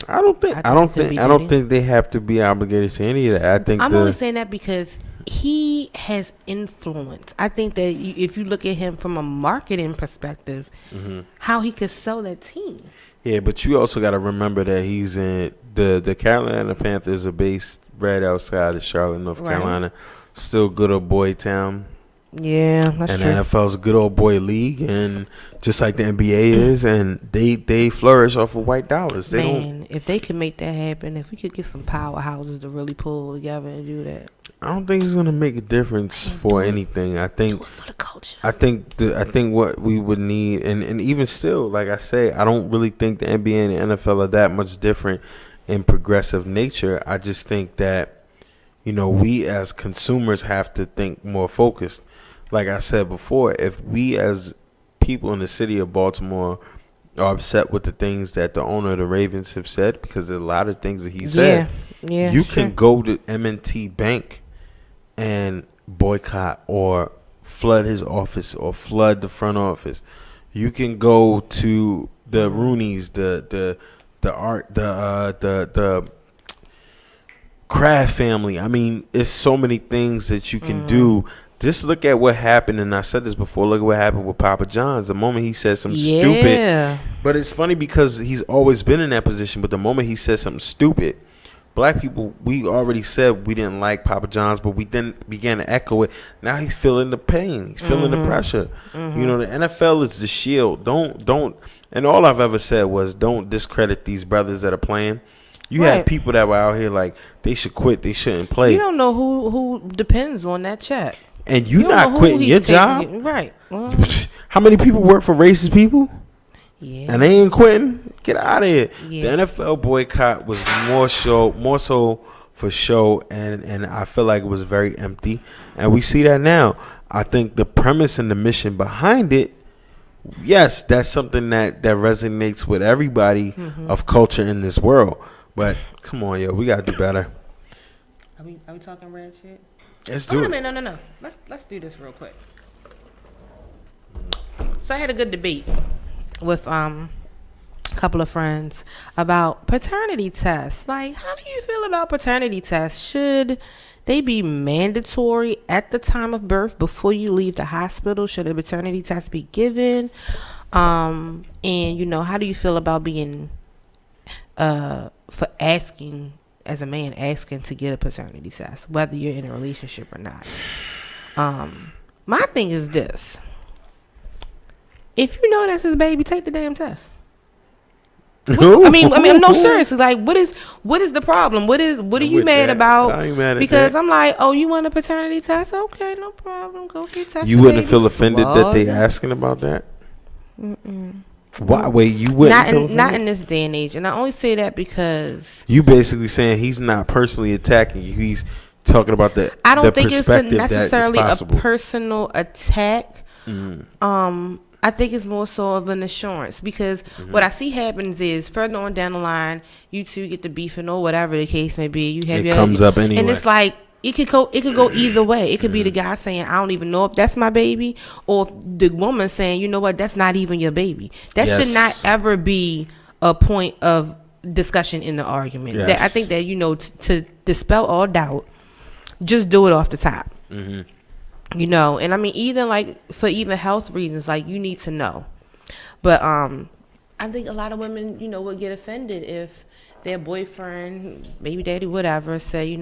I don't think they have to be obligated to any of that. I think I'm only saying that because he has influence. I think that if you look at him from a marketing perspective, mm-hmm. how he could sell that team. Yeah, but you also got to remember that he's in the Carolina Panthers are based right outside of Charlotte, North Carolina. Still good old boy town. Yeah, that's and true. the NFL's a good old boy league, and just like the NBA is, and they flourish off of white dollars. They don't. If they could make that happen, if we could get some powerhouses to really pull together and do that, I don't think it's gonna make a difference for anything. I think do it for the culture. I think what we would need, and even still, like I say, I don't really think the NBA and the NFL are that much different in progressive nature. I just think that, we as consumers have to think more focused. Like I said before, if we as people in the city of Baltimore are upset with the things that the owner of the Ravens have said, because there's a lot of things that he said, you can go to M&T Bank and boycott or flood his office or flood the front office. You can go to the Rooneys, the Kraft family. I mean, it's so many things that you can do. Just look at what happened, and I said this before. Look at what happened with Papa John's. The moment he said something stupid, but it's funny because he's always been in that position. But the moment he said something stupid, black people, we already said we didn't like Papa John's, but we then began to echo it. Now he's feeling the pain. He's feeling the pressure. The NFL is the shield. Don't. And all I've ever said was don't discredit these brothers that are playing. You had people that were out here like they should quit. They shouldn't play. You don't know who depends on that check. And you not quitting your job? Right. Well, how many people work for racist people? Yeah. And they ain't quitting? Get out of here. Yeah. The NFL boycott was more so for show, and I feel like it was very empty. And we see that now. I think the premise and the mission behind it, yes, that's something that resonates with everybody of culture in this world. But come on, yo, we gotta do better. Are we talking red shit? Let's do it. No. Let's do this real quick. So I had a good debate with a couple of friends about paternity tests. Like, how do you feel about paternity tests? Should they be mandatory at the time of birth before you leave the hospital? Should a paternity test be given? And how do you feel about being for asking as a man asking to get a paternity test, whether you're in a relationship or not? My thing is this: if you know that's his baby, take the damn test. I mean, no, seriously. Like, what is the problem? What are you mad about? I ain't mad at because that. I'm like, oh, you want a paternity test? Okay, no problem. Go get tested. You wouldn't feel offended that they asking about that? Why? Wait, you wouldn't feel offended? Not in this day and age. And I only say that because you basically saying he's not personally attacking you. He's talking about the I don't think it's necessarily a personal attack. I think it's more so of an assurance, because what I see happens is further on down the line, you two get the beefing or whatever the case may be. It comes up anyway, and it's like it could go either way. It could be the guy saying, "I don't even know if that's my baby," or the woman saying, "You know what? That's not even your baby." That should not ever be a point of discussion in the argument. Yes. That I think that to dispel all doubt, just do it off the top. And I mean, even like for even health reasons, like you need to know. But I think a lot of women, would get offended if their boyfriend, baby daddy, whatever, say,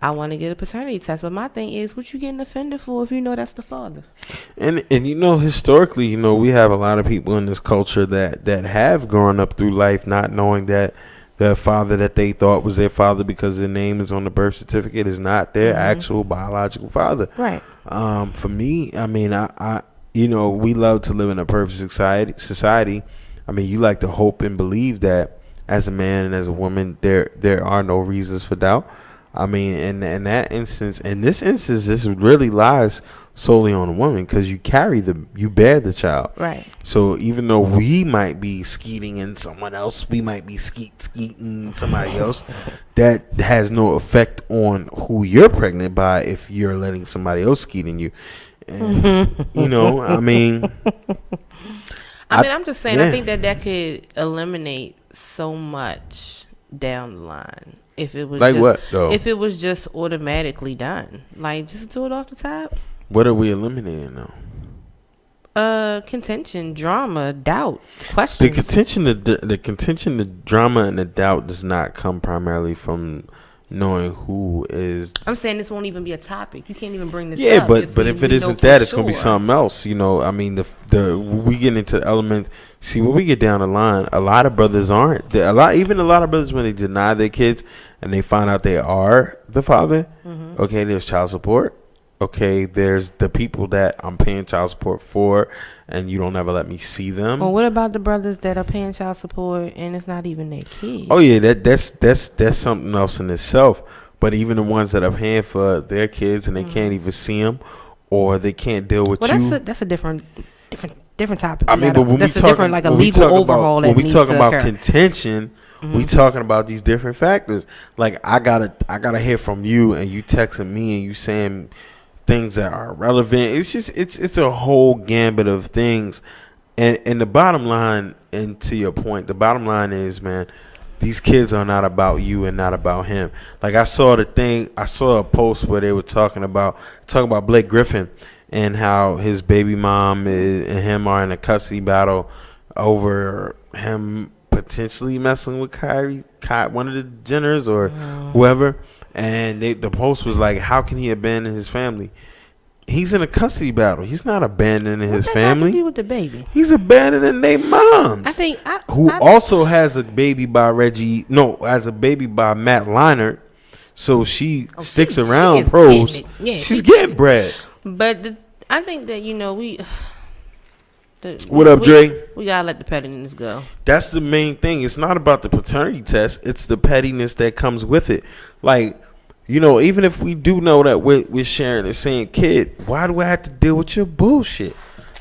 I want to get a paternity test. But my thing is, what you getting offended for if you know that's the father? And historically, we have a lot of people in this culture that have grown up through life not knowing that the father that they thought was their father because their name is on the birth certificate is not their actual biological father. Right. For me, I mean, I we love to live in a perfect society. I mean, you like to hope and believe that as a man and as a woman, there are no reasons for doubt. I mean, in this instance, this really lies solely on a woman, because you bear the child. Right. So even though we might be skeeting in someone else, we might be skeeting somebody else, that has no effect on who you're pregnant by if you're letting somebody else skeet in you. And, I mean. I'm just saying, I think that could eliminate so much down the line if it was if it was just automatically done. Like, just do it off the top. What are we eliminating though? Contention, drama, doubt, questions. The contention, the drama, and the doubt does not come primarily from knowing who is. I'm saying this won't even be a topic. You can't even bring this up. Yeah, but if it isn't that, it's gonna be something else. You know, I mean, the we get into elements. See, when we get down the line, a lot of brothers aren't. A lot of brothers, when they deny their kids and they find out they are the father. Mm-hmm. Okay, there's child support. Okay, there's the people that I'm paying child support for, and you don't ever let me see them. Well, what about the brothers that are paying child support and it's not even their kids? Oh yeah, that's something else in itself. But even the ones that are paying for their kids and they can't even see them, or they can't deal with you. That's a different topic. I mean, but when we talk like a legal overhaul. When we talking about contention, we talking about these different factors. Like I gotta hear from you, and you texting me, and you saying things that are relevant. It's just it's a whole gambit of things, and the bottom line, and to your point, the bottom line is, man, these kids are not about you and not about him. Like I saw a post where they were talking about Blake Griffin and how his baby mom and him are in a custody battle over him potentially messing with Kyrie, one of the Jenners or whoever. And the post was like, how can he abandon his family? He's in a custody battle. He's not abandoning his family. What with the baby? He's abandoning their moms. I think also has a baby by has a baby by Matt Leinart. So she sticks around pros. She's getting bread. But I think that what up, Dre? We gotta let the pettiness go. That's the main thing. It's not about the paternity test. It's the pettiness that comes with it. Like, even if we do know that we're sharing the same kid, why do I have to deal with your bullshit?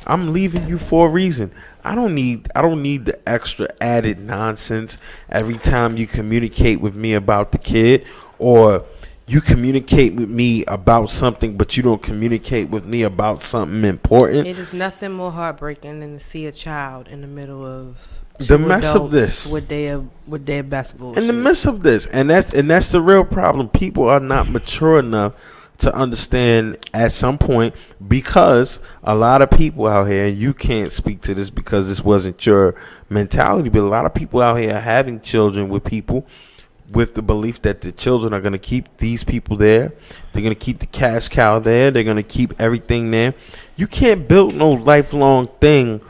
I'm leaving you for a reason. I don't need the extra added nonsense every time you communicate with me about the kid, or you communicate with me about something, but you don't communicate with me about something important. It is nothing more heartbreaking than to see a child in the middle of the mess of this with their best bullshit. In the midst of this, and that's the real problem. People are not mature enough to understand at some point, because a lot of people out here, and you can't speak to this because this wasn't your mentality, but a lot of people out here are having children with people with the belief that the children are going to keep these people there. They're going to keep the cash cow there. They're going to keep everything there. You can't build no lifelong thing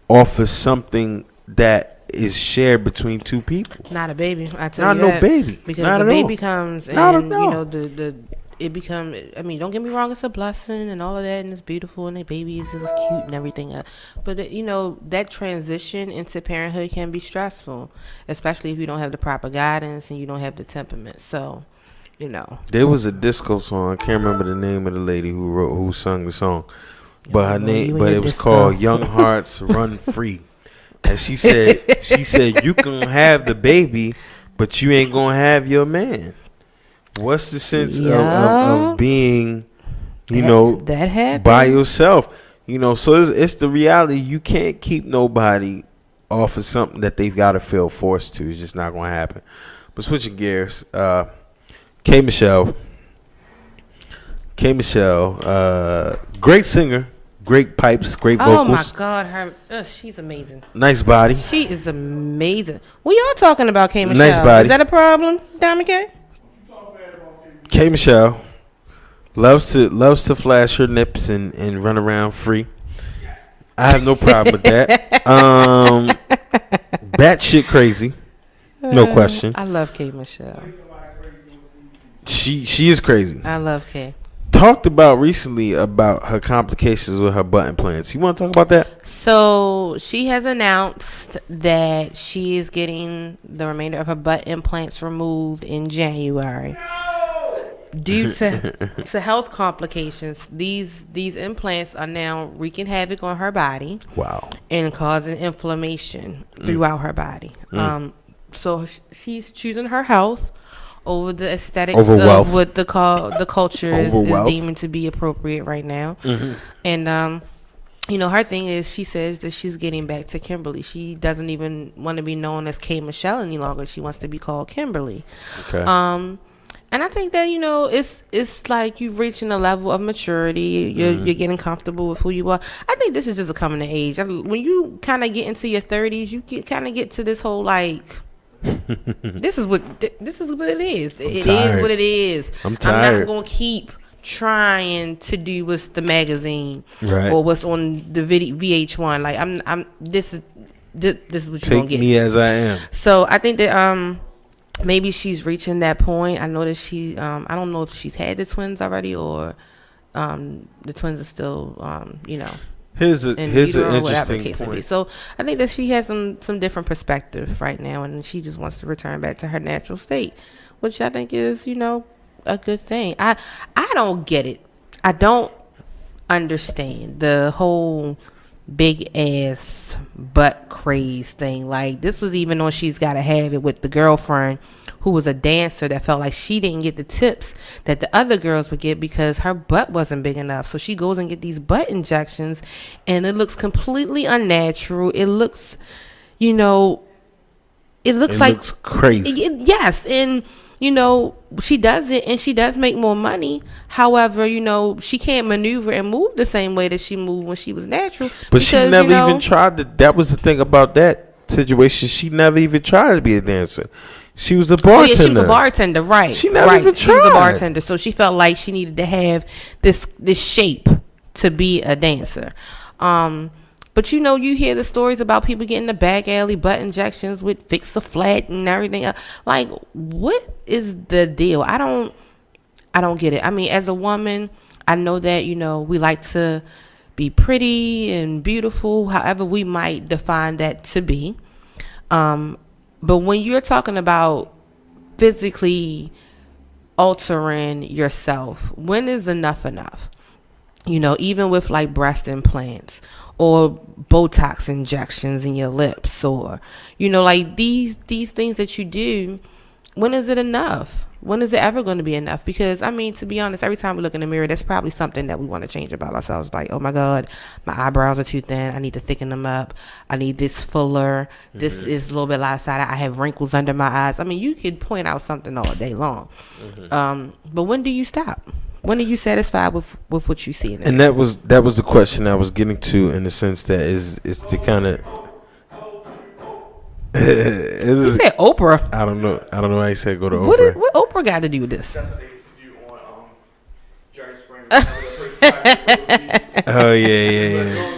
off of something that is shared between two people. Not a baby. I tell you that. Not no baby. Because not the at baby all. Comes not and it becomes. I mean, don't get me wrong. It's a blessing and all of that, and it's beautiful, and the baby is cute and everything else. But that transition into parenthood can be stressful, especially if you don't have the proper guidance and you don't have the temperament. So, there was a disco song. I can't remember the name of the lady who sung the song, but her name. But it was called "Young Hearts Run Free," and she said you can have the baby, but you ain't gonna have your man. What's the sense of being, that by yourself? So it's the reality. You can't keep nobody off of something that they've got to feel forced to. It's just not going to happen. But switching gears, K. Michele, great singer, great pipes, great vocals. Oh my God, she's amazing. Nice body. She is amazing. We are talking about K. Michele. Nice body. Is that a problem, Diamond K? K. Michele loves to flash her nips and run around free. I have no problem with that. Batshit crazy, no question. I love K. Michele. She is crazy. I love K. Talked about recently about her complications with her butt implants. You want to talk about that? So she has announced that she is getting the remainder of her butt implants removed in January. Due to health complications, these implants are now wreaking havoc on her body. Wow. And causing inflammation throughout her body. So she's choosing her health over the aesthetics of what the culture is deeming to be appropriate right now. And her thing is, she says that she's getting back to Kimberly. She doesn't even want to be known as K. Michele any longer. She wants to be called Kimberly. Okay. And I think that, it's like you've reached a level of maturity. You're getting comfortable with who you are. I think this is just a coming of age. When you kind of get into your 30s, you kind of get to this whole, like, This is what it is. It tired. is what it is. I'm tired. I'm not gonna keep trying to do what's the magazine right. or what's on the VH1. Like I'm. This is what you're gonna get. Take me as I am. So I think that maybe she's reaching that point. I know that she I don't know if she's had the twins already or the twins are still Here's an interesting point. So I think that she has some different perspective right now, and she just wants to return back to her natural state, which I think is a good thing. I don't get it. I don't understand the whole big ass butt craze thing. Like, this was even on She's Gotta Have It with the girlfriend who was a dancer that felt like she didn't get the tips that the other girls would get because her butt wasn't big enough. So she goes and get these butt injections, and it looks completely unnatural. It looks, it looks crazy. Yes, and she does it, and she does make more money. However, she can't maneuver and move the same way that she moved when she was natural. But she never even tried to. That was the thing about that situation. She never even tried to be a dancer. She was a bartender. Oh, yeah, she was a bartender, right? She never even tried. She was a bartender, so she felt like she needed to have this shape to be a dancer. But you hear the stories about people getting the back alley butt injections with Fix-A-Flat and everything else. Like, what is the deal? I don't get it. I mean, as a woman, I know that we like to be pretty and beautiful, however we might define that to be. But when you're talking about physically altering yourself, when is enough enough? Even with like breast implants or Botox injections in your lips, or like these things that you do, when is it enough? When is it ever going to be enough? Because I mean, to be honest, every time we look in the mirror, that's probably something that we want to change about ourselves. Like, oh my God, my eyebrows are too thin. I need to thicken them up. I need this fuller. Mm-hmm. This is a little bit lopsided. I have wrinkles under my eyes. I mean, you could point out something all day long. Mm-hmm. But when do you stop? When are you satisfied with what you see in it? And that was the question I was getting to, in the sense that is the kind of. You said Oprah. I don't know why you said go to Oprah. What Oprah got to do with this? That's what they used to do on Jerry Springer. Oh yeah.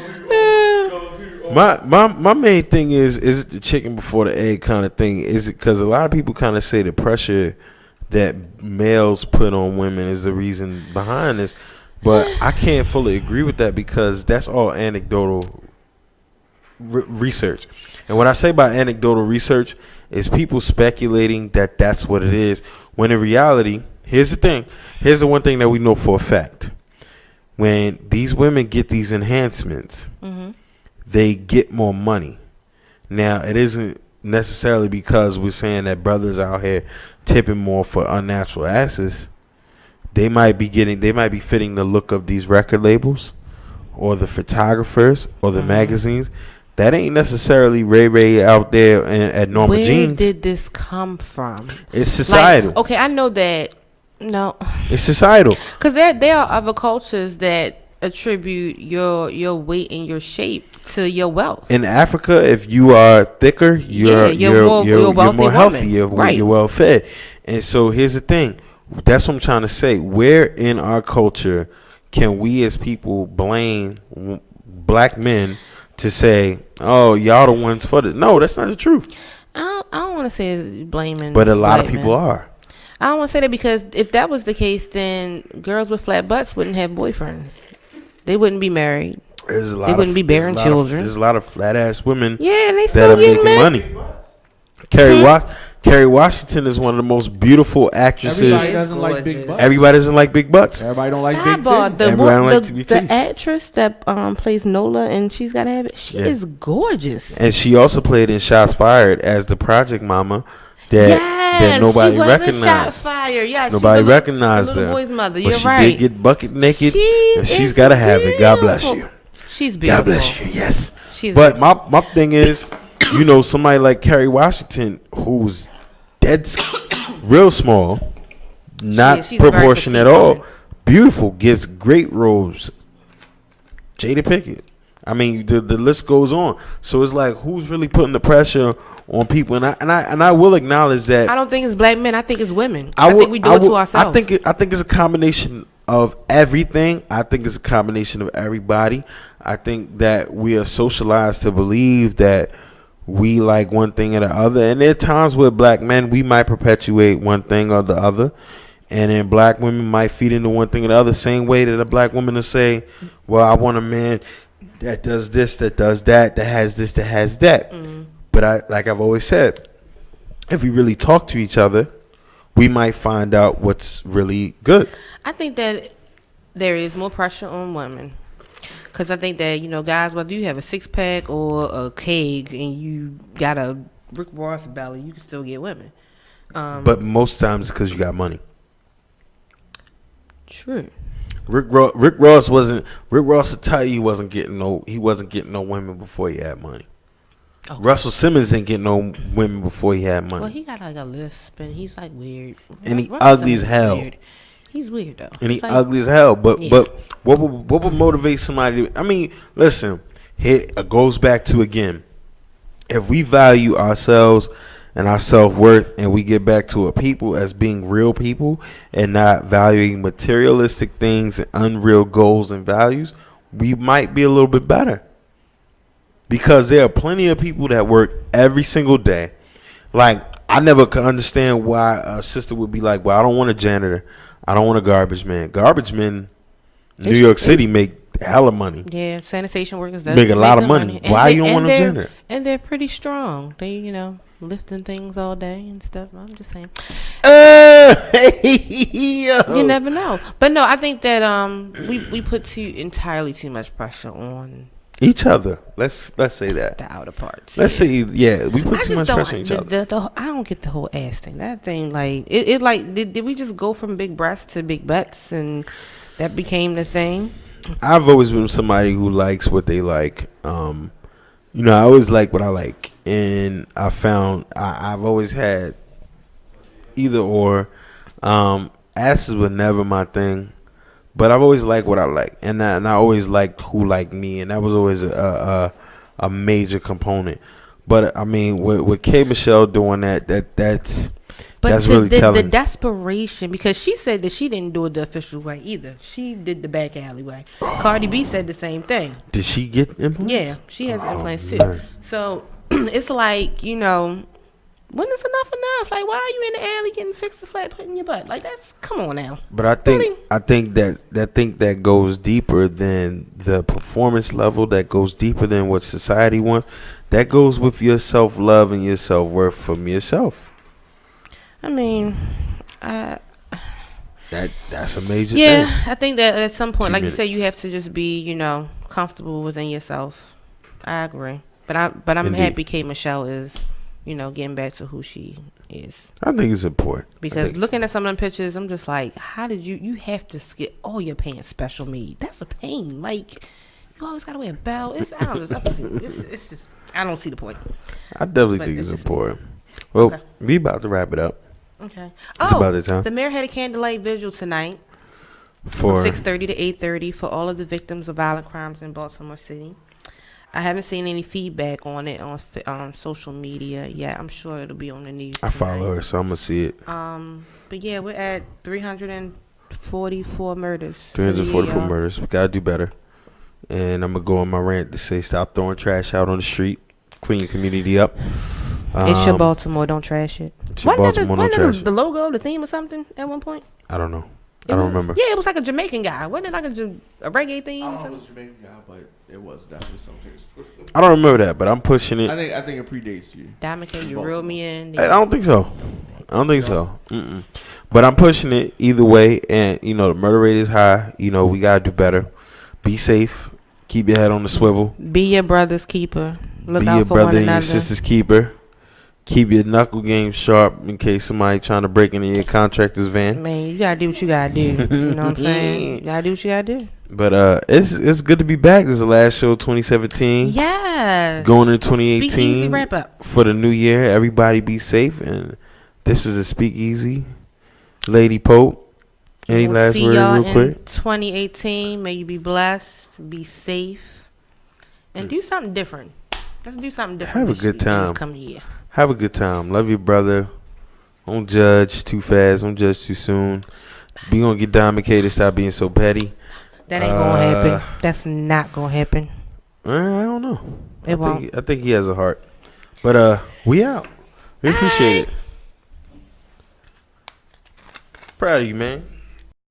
My main thing is it the chicken before the egg kind of thing? Is it because a lot of people kind of say the pressure that males put on women is the reason behind this, but I can't fully agree with that because that's all anecdotal research. And what I say by anecdotal research is people speculating that that's what it is, when in reality, here's the thing. Here's the one thing that we know for a fact. When these women get these enhancements, mm-hmm. they get more money. Now, it isn't necessarily because we're saying that brothers out here tipping more for unnatural asses. They might be fitting the look of these record labels or the photographers or the mm-hmm. magazines. That ain't necessarily Ray out there at Norma Jeans. Where did this come from? It's societal. Like, okay, I know that. No, it's societal. Because there are other cultures that attribute your weight and your shape to your wealth. In Africa, if you are thicker, you're more healthy. You're well fed. And so here's the thing. That's what I'm trying to say. Where in our culture can we as people blame black men to say, "Oh, y'all the ones for this"? No, that's not the truth. I don't want to say it's blaming, but a lot of people are. I don't want to say that because if that was the case, then girls with flat butts wouldn't have boyfriends. They wouldn't be married. They wouldn't be bearing children. There's a lot of flat ass women. Yeah, and they that still are making money. Kerry Washington is one of the most beautiful actresses. Everybody doesn't like big butts. Everybody doesn't like big butts. Everybody don't like big titties. The actress that plays Nola and She's Gotta Have It, she is gorgeous. And she also played in Shots Fired as the project mama that nobody recognized. Shots Fired. Yes, nobody recognized her. Boy's mother. But she did get bucket naked, and she's gotta have it. God bless you. She's beautiful. God bless you. Yes. But my thing is, somebody like Kerry Washington, who's dead, real small, not proportion at all, beautiful, gets great roles. Jada Pinkett, I mean, the list goes on. So it's like, who's really putting the pressure on people? And I will acknowledge that. I don't think it's black men. I think it's women. I think we do it to ourselves. I think it's a combination of everything. I think it's a combination of everybody. I think that we are socialized to believe that we like one thing or the other. And there are times where black men, we might perpetuate one thing or the other. And then black women might feed into one thing or the other. Same way that a black woman will say, well, I want a man that does this, that does that, that has this, that has that. Mm-hmm. But like I've always said, if we really talk to each other, we might find out what's really good. I think that there is more pressure on women. Because I think that, guys, whether you have a six-pack or a keg and you got a Rick Ross belly, you can still get women. But most times it's because you got money. True. Rick Ross would tell you he wasn't getting no women before he had money. Okay. Russell Simmons didn't get no women before he had money. Well, he got like a lisp and he's like weird. And he ugly as hell. Weird. He's weird though. And he ugly as hell. But what would motivate somebody to, I mean, listen, it goes back to, again, if we value ourselves and our self-worth and we get back to a people as being real people and not valuing materialistic things and unreal goals and values, we might be a little bit better. Because there are plenty of people that work every single day. Like, I never could understand why a sister would be like, well, I don't want a janitor. I don't want a garbage man. Garbage men in New York City make hella money. Yeah, sanitation workers make a lot of money. Why you don't want a janitor? And they're pretty strong. They, lifting things all day and stuff. I'm just saying. You never know. But no, I think that we put entirely too much pressure on each other. Let's say that. The outer parts. Let's say, we put too much pressure on each other. I don't get the whole ass thing. That thing, like, it like, did we just go from big breasts to big butts and that became the thing? I've always been somebody who likes what they like. I always like what I like. And I found I've always had either or. Asses were never my thing. But I've always liked what I like, and I always liked who liked me, and that was always a major component. But I mean, with K Michelle doing that's really telling. The desperation, because she said that she didn't do it the official way either. She did the back alley way. Cardi B said the same thing. Did she get implants? Yeah, she has implants too. Man. So it's like, when is enough? Like, why are you in the alley getting fixed the flat put in your butt? Like, come on now. But I think that goes deeper than the performance level. That goes deeper than what society wants. That goes with your self love and your self worth from yourself. I mean, that's a major thing. Yeah, I think that at some point, like you said, you have to just be, comfortable within yourself. I agree. But I'm Indeed. Happy K Michelle is, getting back to who she is. I think it's important. Because looking at some of them pictures, I'm just like, how did you have to skip all your pants special made? That's a pain. Like, you always got to wear a belt. It's just, I don't see the point. I definitely think it's important. Well, okay. We about to wrap it up. Okay. It's about the time. The mayor had a candlelight vigil tonight from 6:30 to 8:30 for all of the victims of violent crimes in Baltimore City. I haven't seen any feedback on it on social media yet. I'm sure it'll be on the news tonight. I follow her, so I'm gonna see it. But yeah, we're at 344 murders. 344 murders. We gotta do better. And I'm gonna go on my rant to say, stop throwing trash out on the street. Clean your community up. It's your Baltimore. Don't trash it. It's your Baltimore. Don't trash it. The logo, the theme, or something at one point? I don't know. I don't remember. Yeah, it was like a Jamaican guy. Wasn't it like a reggae theme? I don't know if it was a Jamaican guy, but it was definitely something. I don't remember that, but I'm pushing it. I think it predates you. Diamond K, you reel me in. I don't think so. Mm-mm. But I'm pushing it either way, and the murder rate is high. We gotta do better. Be safe. Keep your head on the swivel. Be your brother's keeper. Look out for one another. Be your brother and your sister's keeper. Keep your knuckle game sharp in case somebody trying to break into your contractor's van. Man, you gotta do what you gotta do. You know what I'm saying? You gotta do what you gotta do. But it's good to be back. This is the last show of 2017. Yes. Going into 2018. Speakeasy wrap up. For the new year, everybody be safe. And this was a Speakeasy. Lady Pope. Any last word real quick? 2018. May you be blessed. Be safe. and do something different. Let's do something different. Have a good time. This coming year. Have a good time. Love your brother. Don't judge too fast. Don't judge too soon. We gonna get Diamond K to stop being so petty. That ain't gonna happen. That's not gonna happen. I don't know. It won't. I think he has a heart. But we out. We appreciate it. Proud of you, man.